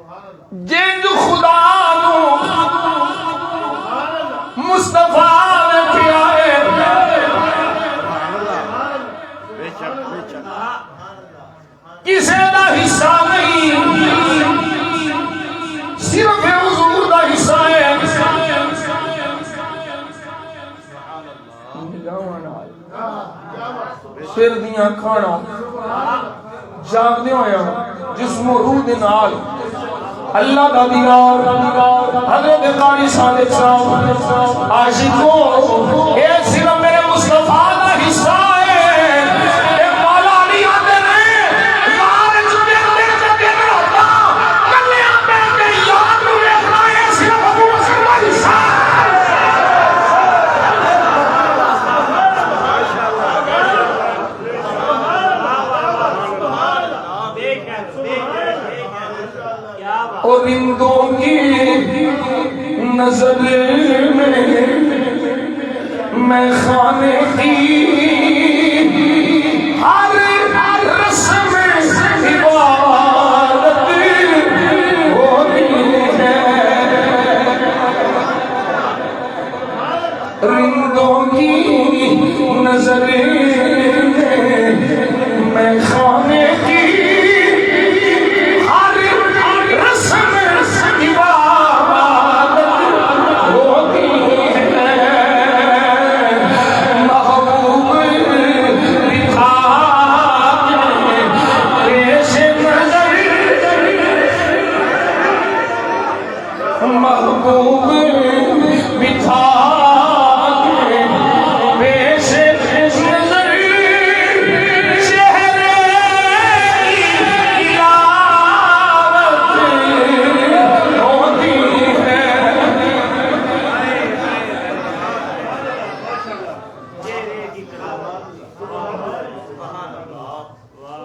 جنج خدا نو مصطفیٰ نے کیا ہے کسے دا حصہ نہیں صرف حضور دا حصہ ہے سر دیاں کھانا جاگ دے ہویا جسم و روح دے نال اللہ دا دیار حضرت قاری صادق صاحب عاشقوں اے صرف میرے مصطفیٰ دا حصہ ہے اے مولا علی آتے نے یار چکے دن سے دن ہوتا کلیاں بیٹے یاد رو دیکھنا ہے صرف ابو بکر دا حصہ ہے اور رندوں کی نظر میں خانے کی ہر رسم عبادت ہوتی ہے رندوں کی نظر میں خانے کی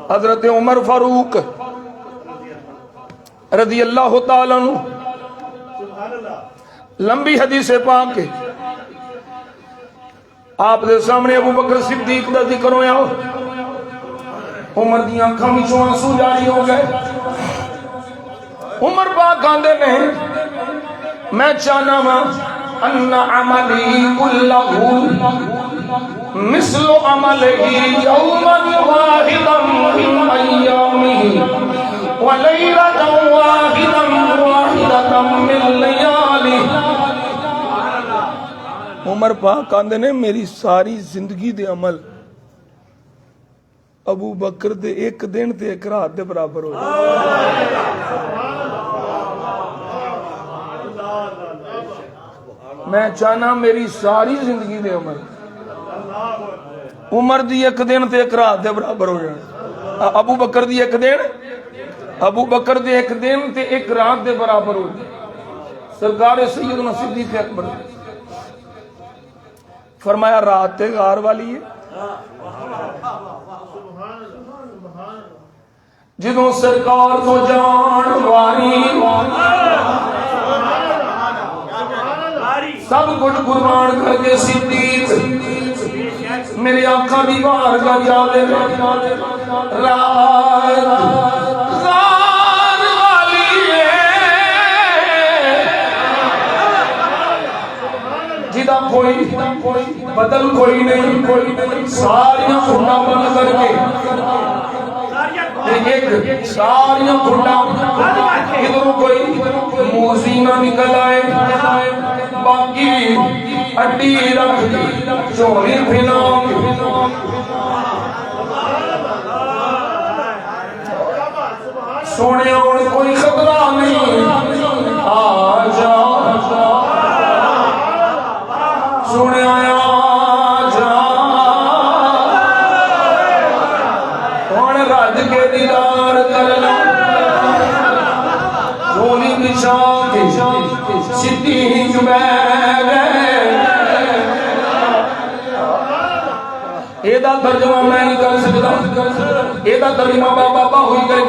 حضرت عمر فاروق رضی اللہ تعالیٰ عنہ لمبی حدیث پاک کے آپ دے سامنے ابو بکر صدیق دا ذکر ہویا عمر دیاں آنکھاں وچوں آنسو جاری ہو گئے عمر پاک آندے نہیں میں چاہنا وا ان عملی کلہ مثل عمله يوما واحدا من ايامه وليلة واحدة من لياله عمر پاک آندے نے میری ساری زندگی دے عمل ابو بکر دے ایک دن تے ایک رات دے برابر ہو جائے میں چاہنا میری ساری زندگی دے عمل عمر دی ایک دن تے ایک رات دے برابر ہو جائے ابو بکر دی ایک دن تے ایک رات دے برابر ہو جائے سرکار سیدنا صدیق اکبر فرمایا رات تے غار والی ہے جدوں سرکار تو جان واری سب کچھ قربان کر کے صدیق میرے آقا دی بارگاہ جالے رات غار والی ہے جدا کوئی بدل کوئی نہیں ساریاں کھنڈا بند کر کے ساریاں کھنڈا ادھروں کوئی موزی نہ نکل آئے باقی اڈی رکھ چوری پھیلا سونے اور کوئی خطرہ نہیں آ جا سونے آیا جا کون رج کے دیدار کرنا جولی بچھا کے سدھی جمع ایدہ ترجمہ میں نہیں کر سکتا ایدہ ترجمہ بابا ہوئی گئے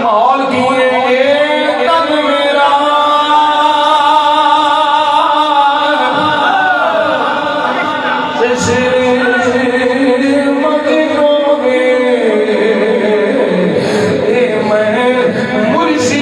ماحول کی تن میرا مرشد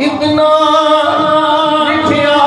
اتنا مٹھیا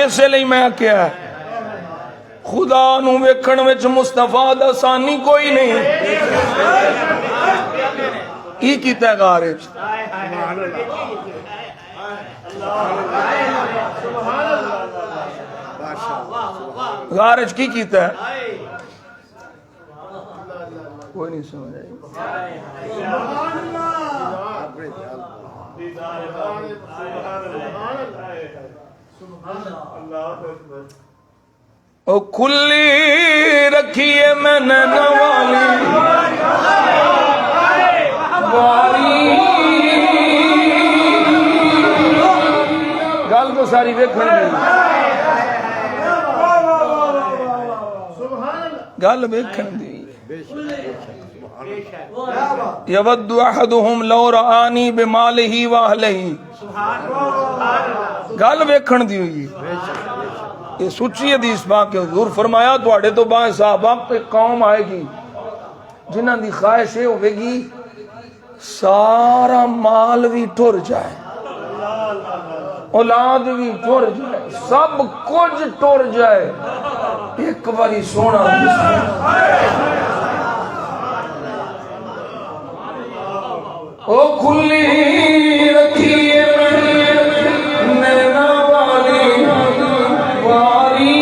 اسے لئی میں کیا خدا نو ویکھن وچ مصطفیٰ دا ثانی کوئی نہیں کی کیتا ہے غارج غارج کی کیتا ہے کوئی نہیں سمجھ آئی او کھلی رکھیے میں نے نوالی باری گل تو ساری ویکھن دی گل ویکھن دی یود احدہم لو رآنی بمالہ واہلہ گل ویکھن دی ہوئی یہ سچی حدیث پاک کہ حضور فرمایا تواڈے تو بعد صحابہ پہ قوم آئے گی جنہ دی خواہش ہے ہوے گی سارا مال بھی ٹر جائے اولاد بھی ٹر جائے سب کچھ ٹر جائے ایک باری سونا او کھلی رکھیے نینا والی واری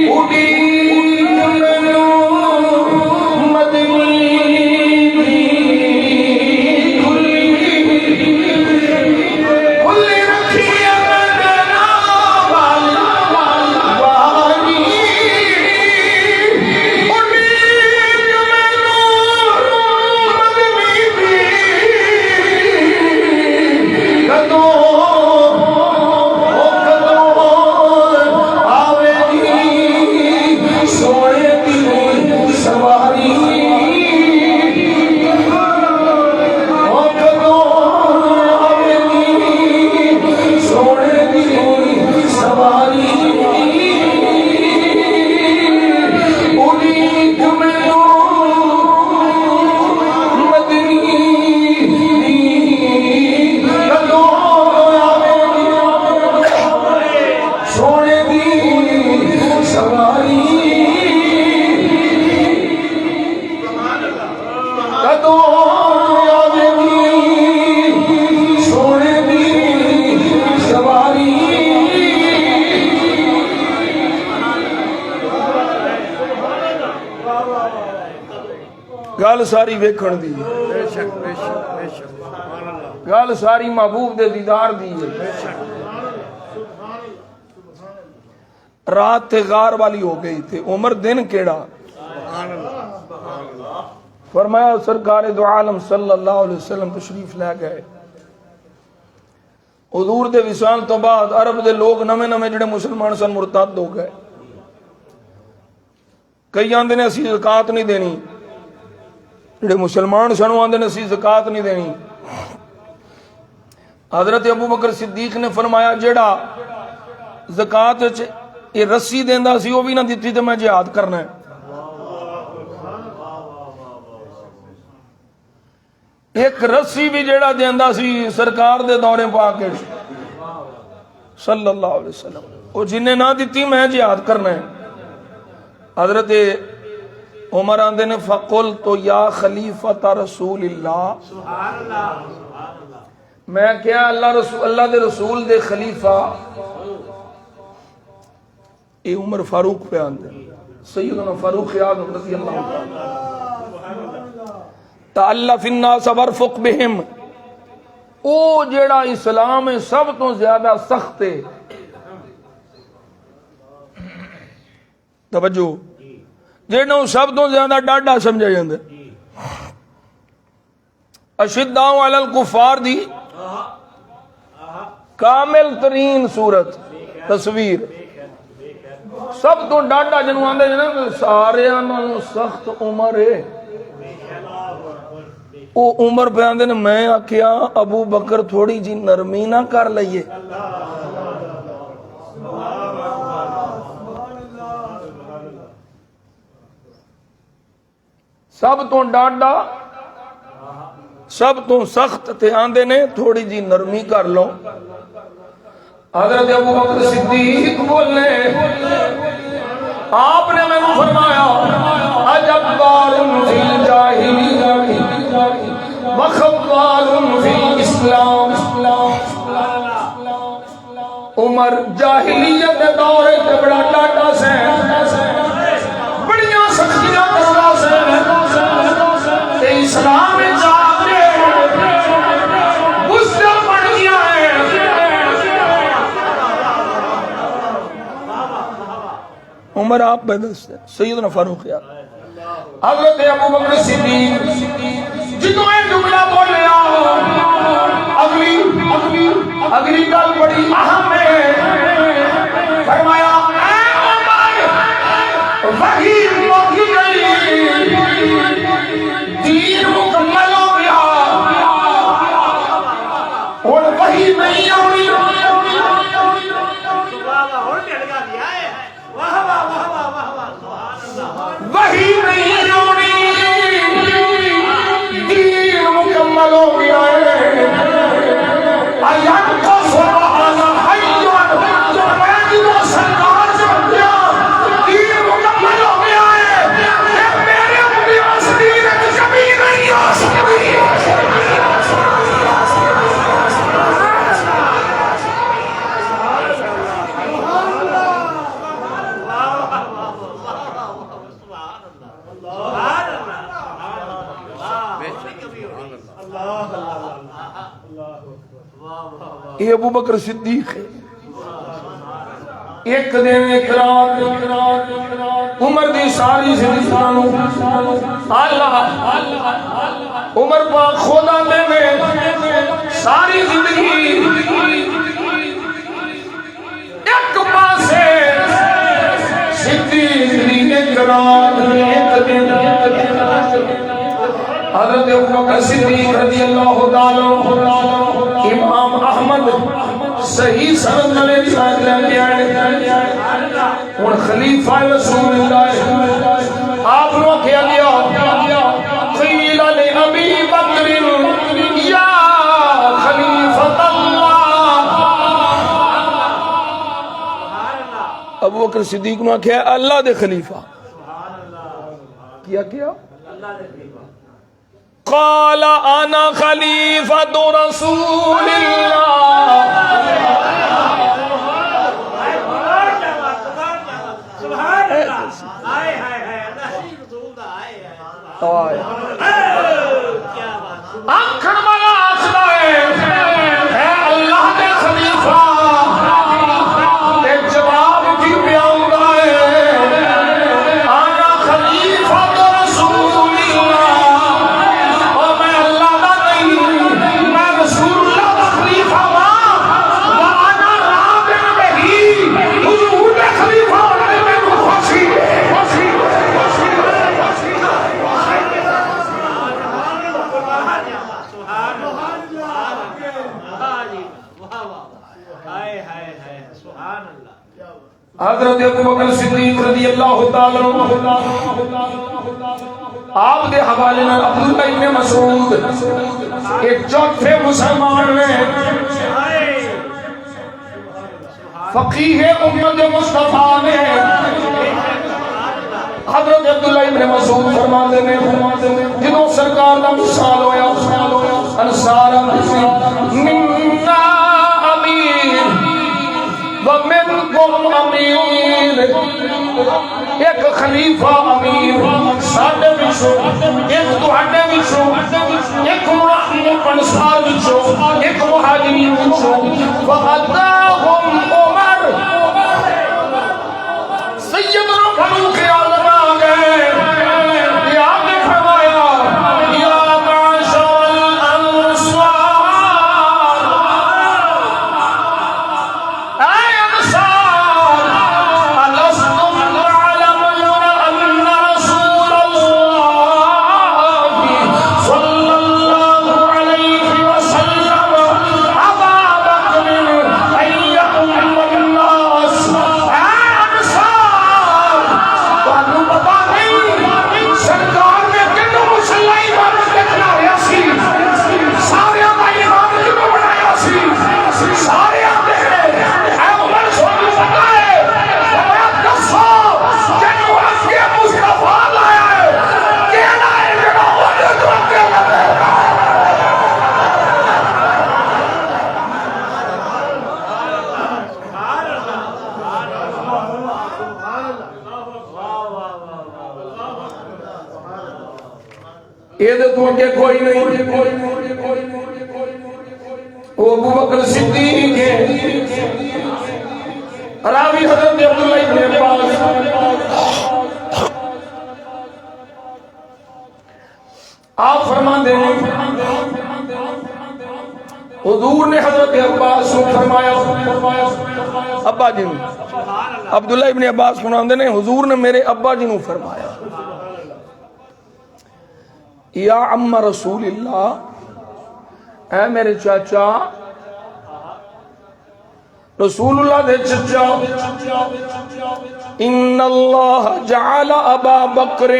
اڑی مینو مدنی کھلی رکھیے نینا والی واری اڑی مینو گل ساری ویکھن دی ہے، گل ساری محبوب دے دیدار دی ہے۔ رات تے غار والی ہو گئی تھے، عمر دن کیڑا؟ فرمایا سرکار دو عالم صلی اللہ علیہ وسلم تشریف لے گئے۔ حضور دے وصال تو بعد عرب دے لوگ نویں نویں جڑے مسلمان سن مرتد ہو گئے۔ کئی آندے نے اسی زکات نہیں دینی، جڑے مسلمان سن وہ آندے نے اسی زکات نہیں دینی۔ حضرت ابو بکر صدیق نے فرمایا جڑا زکات یہ رسی دیندا سی وہ بھی نہ دتی تے میں جہاد کرنا ہے۔ ایک رسی بھی جڑا دیندا سی سرکار دے دورے پاک صلی اللہ علیہ وسلم، وہ جنہیں نہ دیتی میں جہاد کرنا ہے۔ حضرت عمر آندے نے فَقُلْتُ يَا خلیفۃ رسول اللہ، میں کیا اللہ دے رسول دے خلیفہ، اے عمر فاروق پہ آندے سیدنا فاروق اعظم رضی اللہ عنہ، تَأَلَّفِ النَّاسَ وَارْفُقْ بِهِمْ، او جیڑا اسلام ہے سب تو زیادہ سخت ہے، توجہ، جیڑا سب تو زیادہ ڈاڈا سمجھا جاندے، اشداء علی الکفار دی کامل ترین صورت تصویر، سب تو ڈاڈا جنوں آندے نا سارے نالوں سخت عمر ہے، او عمر پہ آندے نے میں آکھیا ابو بکر تھوڑی جی نرمی نہ کر لئیے، سب تو ڈاڈا سب تو سخت تے آندے نے تھوڑی جی نرمی کر لو۔ حضرت ابو بکر صدیق بولنے آپ نے میں فرمایا عجب بار فی الجاہلیت وخبار فی الاسلام، عمر جاہلیت کے دور تے بڑا ڈاڈا سے بڑیاں سختیاں کردا سے تے اسلام عمر آپ بدست ہے سیدنا فاروق یار۔ حضرت ابو بکر صدیق جنہوں نے جملہ بولیا اگلی گل بڑی اہم ہے، فرمایا اے عمر وحی موکی گئی، دین مکمل ہو گیا، اور وحی نہیں آئی، وحی نہیں آنی، دین مکمل ہو گیا ہے، آیات کو سبحانہ حیوان جو سرکار سے کیا دین مکمل ہو گیا ہے، کہ میرے اپنیاس دین کبھی نہیں آ سکتی۔ یہ ابو بکر صدیق ہے۔ ایک دن ایک رات عمر دی ساری زندگی اللہ عمر پاک خدا دے میں ساری زندگی ایک پاسے صدیق دی ایک رات ایک دن حضرت ابو بکر صدیق رضی اللہ تعالیٰ امام احمد صحیح سند میں روایت لے کے آئے اور خلیفہ رسول اللہ آپ نے کہا گیا قیل لأبی بکر یا خلیفۃ اللہ، ابو بکر صدیق نے کہا اللہ دے خلیفہ، کیا قال انا خلیفۃ رسول اللہ، حضرت ابو بکر صدیق رضی اللہ تعالی عنہ آپ کے حوالے میں عبداللہ ابن مسعود ایک چوتھے مسلمان نے فقیہ امت مصطفیٰ نے حضرت عبداللہ ابن مسعود فرماتے ہیں جنہوں سرکار کا مثال ہویا انصار منا امیر ومنکم امیر ایک خلیفہ امیر ساڈے وچوں ایک تہاڈے وچوں ایک انصار وچوں ایک مہاجرین وچوں فاتاہم عمر سیدنا فاروق اعظم آ گئے آپ نے فرمایا یا معاشر الانصار اے انصار الستم تعلمون ان رسول اللہ صلی اللہ علیہ وسلم ابا بکر ایہم الناس سرکار نے کنو مسلح عبادت دیکھنا رہا سی سارے کا امام کنو بنایا سی سارے آتے ہیں اے عمر سوچو پتا ہے میں دسو جنو اگے مصطفیٰ لایا ہے کہنا ہے جنو وجہ تو اگے لگے یہ تو اگے کوئی نہیں وہ ابو بکر صدیق ہے راوی حضرت عبداللہ ابن عباس آپ فرماتے ہیں حضور نے حضرت عباس کو فرمایا ابا جی عبداللہ ابن عباس فرماتے ہیں حضور نے میرے ابا جی نے فرمایا یا عم رسول اللہ اے میرے چاچا رسول اللہ دے چچا ان اللہ جعل ابا بکر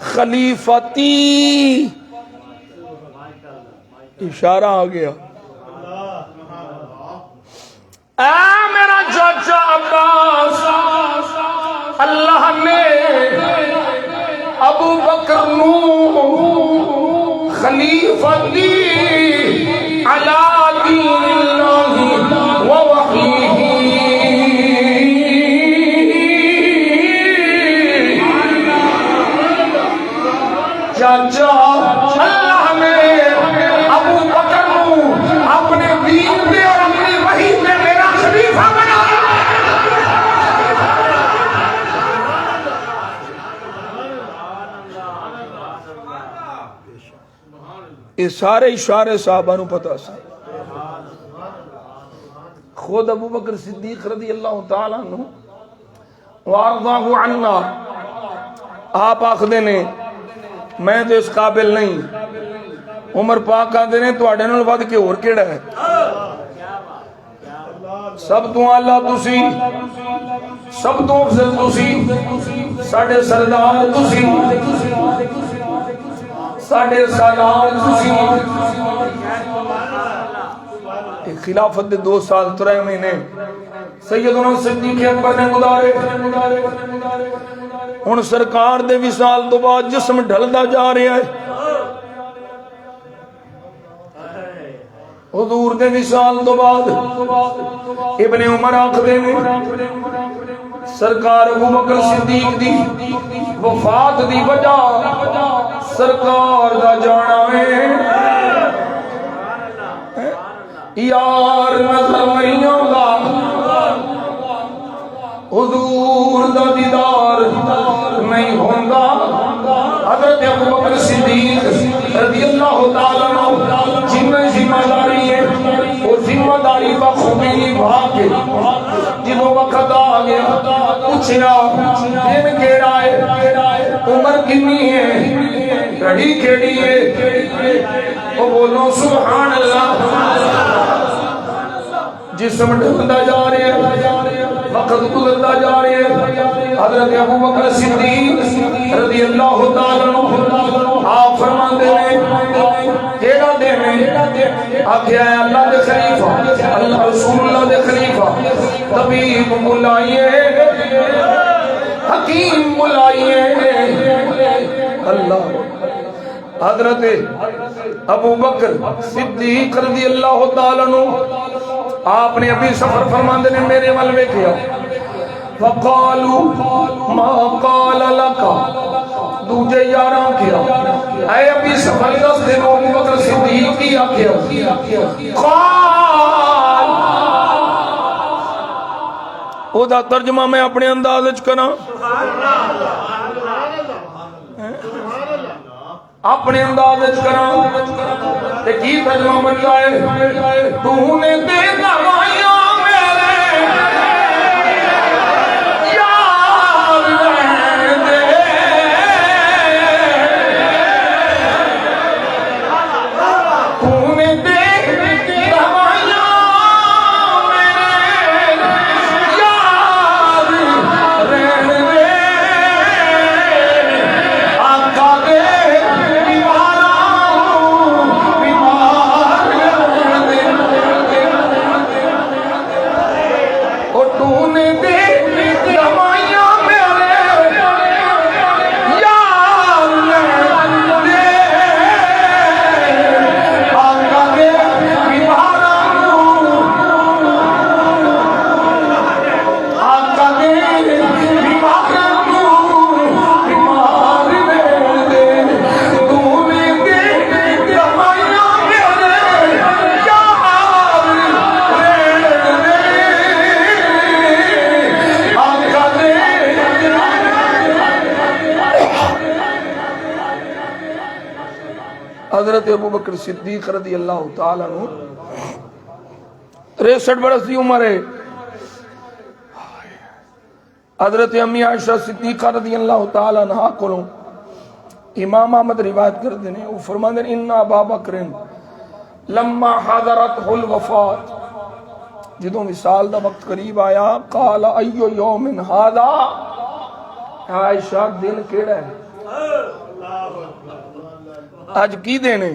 خلیفتی اشارہ آ گیا اے میرا چاچا عباس اللہ نے ابو بکر نو خلیفتی علی دین اللہ و وحیہ چاچا اللہ نے ابو بکر نو اپنے دین پہ اور اپنی وحی پہ میرا خلیفہ بنایا یہ سارے اشارے صحابہ نو پتہ سی خود ابو بکر صدیق رضی اللہ تعالیٰ عنہ وارضاہ عنا آپ آخدے نے میں تو اس قابل نہیں عمر پاک آدھے نے تو آڑے نال ود کے اور کیڑا ہے سب تو اللہ تسی سب تو افضل تسی ساڑھے سردار تسی ساڑھے سالار تسی خلافت دے 2 سال 3 مہینے سیدنا صدیق اکبر نے گزارے ہن سرکار دے وصال تو بعد جسم ڈھلدا جا رہا ہے حضور دے وصال تو بعد ابن عمر آخدے نے سرکار ابو بکر صدیق دی وفات دی وجہ سرکار دا جانا ہے یار نظر نہیں آگا حضور دا دیدار نہیں ہوگا حضرت ابو بکر صدیق رضی اللہ تعالیٰ عنہ جن ذمہ داری ہے وہ ذمہ داری بخوبی نبھا کے جنہوں وقت آ گیا پوچھنا دن کیڑا ہے عمر کنی ہے گھڑی کیڑی ہے وہ بولو سبحان اللہ جسم ڈھلتا جا رہے ہیں، وقت گزرتا جا رہے ہیں۔ حضرت ابو بکر صدیق رضی اللہ تعالیٰ عنہ آپ فرماتے ہیں کیڑا دن ہے؟ آخیا ہے اللہ دے خلیفہ، اللہ رسول اللہ دے خلیفہ، طبیب بلائیے، حکیم بلائیے۔ اللہ حضرت ابو بکر صدیق رضی اللہ تعالیٰ عنہ آپ نے ابھی سفر فرماندے نے میرے والوے کیا، فقالوا ما قال لك، دوجے یاراں کیا اے ابھی سفر دس دن ابو بکر صدیق کی آکھیا قال، او دا ترجمہ میں اپنے انداز وچ کراں، اپنے انداز وچ کراں تے کی ترجمہ بن جائے، تو نے دے دوائیاں میرے یار رہن دے، تو نے دے دوائیاں میرے یار رہن دے، آقا دے حضرت ابو بکر صدیق رضی اللہ تعالیٰ عنہ 63 برس کی عمر ہے۔ حضرت امی عائشہ صدیقہ رضی اللہ تعالیٰ عنہ کو امام احمد روایت کر دینے، وہ فرمان دیں ان ابا بکر لما حضرت الوفات، جدوں وصال دا وقت قریب آیا، قال ایو یوم ھذا، عائشہ دن کیڑا ہے آج کی دینے؟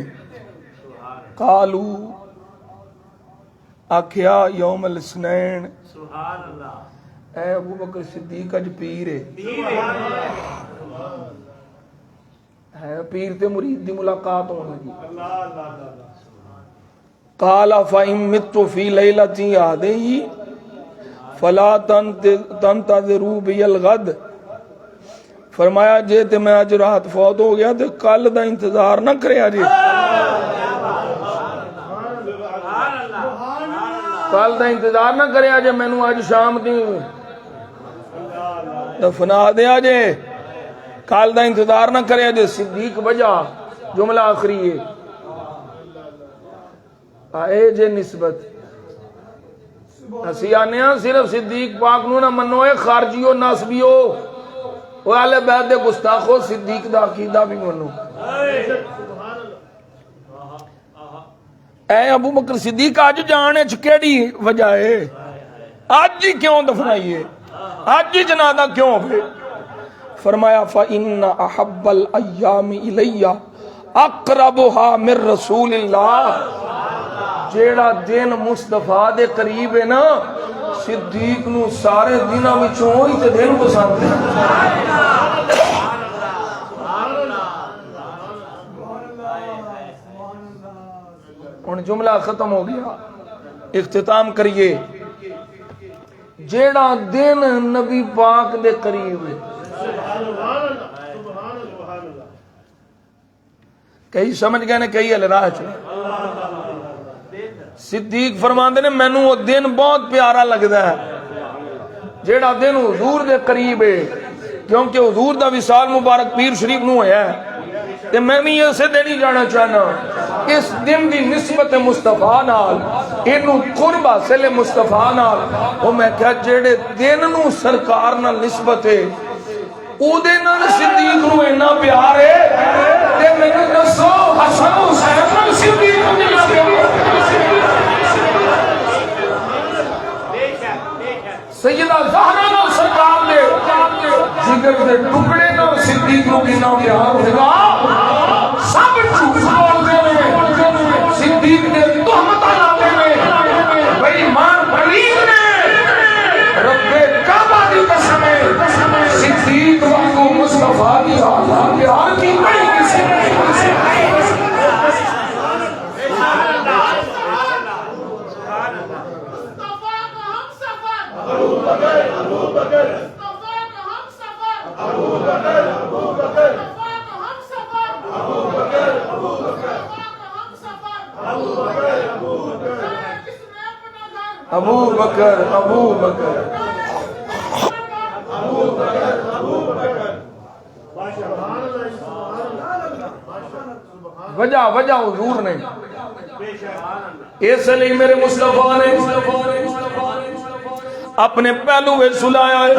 قالو آکھیا یوم الاثنین، اے ابو بکر صدیق اج پیر ہے، پیر تے مرید دی ملاقات ہونے لگی۔ قال فإن مت في ليلتي هذه فلا تنتظروا بي الغد، فرمایا جے تے میں اج رات فوت ہو گیا تے کل دا انتظار نہ کریا جی، کل دا انتظار نہ کریا جے، مینوں اج شام دی دفنا دیا جے، کل دا انتظار نہ کریا جے۔ صدیق بجا جملہ آخری ہے آئے جے نسبت اسی آنے ہاں صرف صدیق پاک نو نہ منوئے، خارجیو ناسبیو وہ اہل بیت دے گستاخو صدیق دا عقیدہ بھی منو۔ اے ابو بکر صدیق آج جانے چکیڑی وجہ ہے، آج جی کیوں دفنائیے، آج جی جنازہ کیوں ہوئے؟ فرمایا فَإِنَّ أَحَبَّ الْأَيَّامِ إِلَيَّ أَقْرَبُهَا مِن رَسُولِ اللَّهِ، جیڑا دن مصطفیٰ دے قریب ہے نا، صدیق نو سارے دنوں میں چوئی تے دن پسند ہے۔ ان جملہ ختم ہو گیا، اختتام کریے، جیڑا دن نبی پاک دے قریب ہے۔ کئی سمجھ گئے نے، کئی الراہ چلے۔ صدیق فرماندے نے مینوں وہ دن بہت پیارا لگدا ہے جیڑا دن حضور دے قریب ہے، کیونکہ حضور دا وصال مبارک پیر شریف نو ہویا ہے، تے میں بھی اسے دن ہی جانا چاہنا، اس دن دی نسبت مصطفیٰ نال، اینو قرب حاصل مصطفیٰ نال، وہ میں کہا جیڑے دن نو سرکار نال نسبت ہے، او دے نال صدیق نو اینا پیار ہے، تے میں نے دسو حسن حسین نال صدیق نو پیار ہے۔ سیدہ زہرا نال سرکار دے جگر دے ٹکڑے نال صدیق نو کنا پیار ہوگا سب جھوٹ بولدے نے صدیق دے تہمتاں لاندے نے بے ایمان پلید نے رب کعبہ دی قسم ہے صدیق وانگو مصطفیٰ دی آلہ پیار کی بڑی کسی ابو بکر وجہ حضور نے اس لیے میرے مصطفیٰ نے اپنے پہلو میں سلایا ہے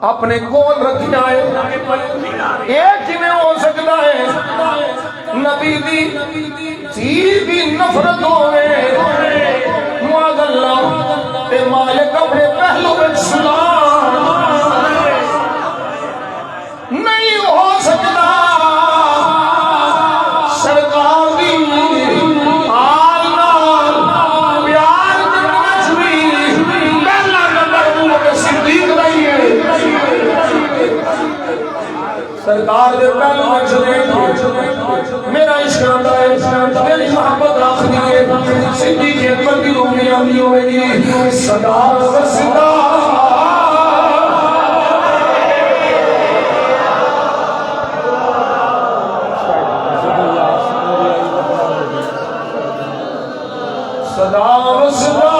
اپنے کول رکھیا ہے ایک میں ہو سکتا ہے نبی دی نفرت ہوئے معاذ اللہ تے مالک اپنے پہلو میں سلا نہیں ہو سکتا سرکار دی آل نال پیار کرنا بھی پہلا نمبر وہ صدیق رہی ہے سرکار دے پہلو میں چلے میرا عشق آتا ہے میری محبت آخری ہے صدیق اکبر کی روحی آنی ہوئے گی صدا و صدا صدا و صدا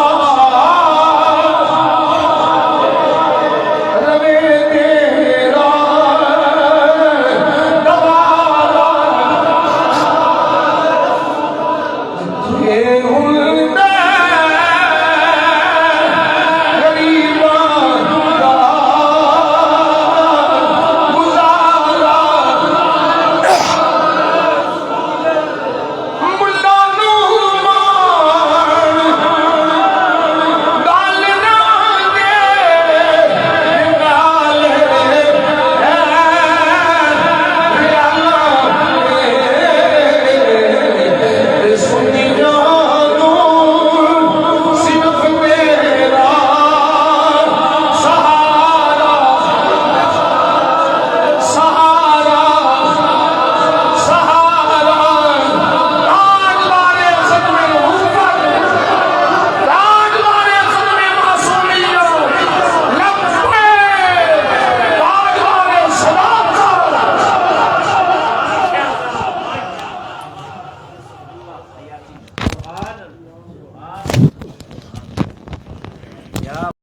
Hey,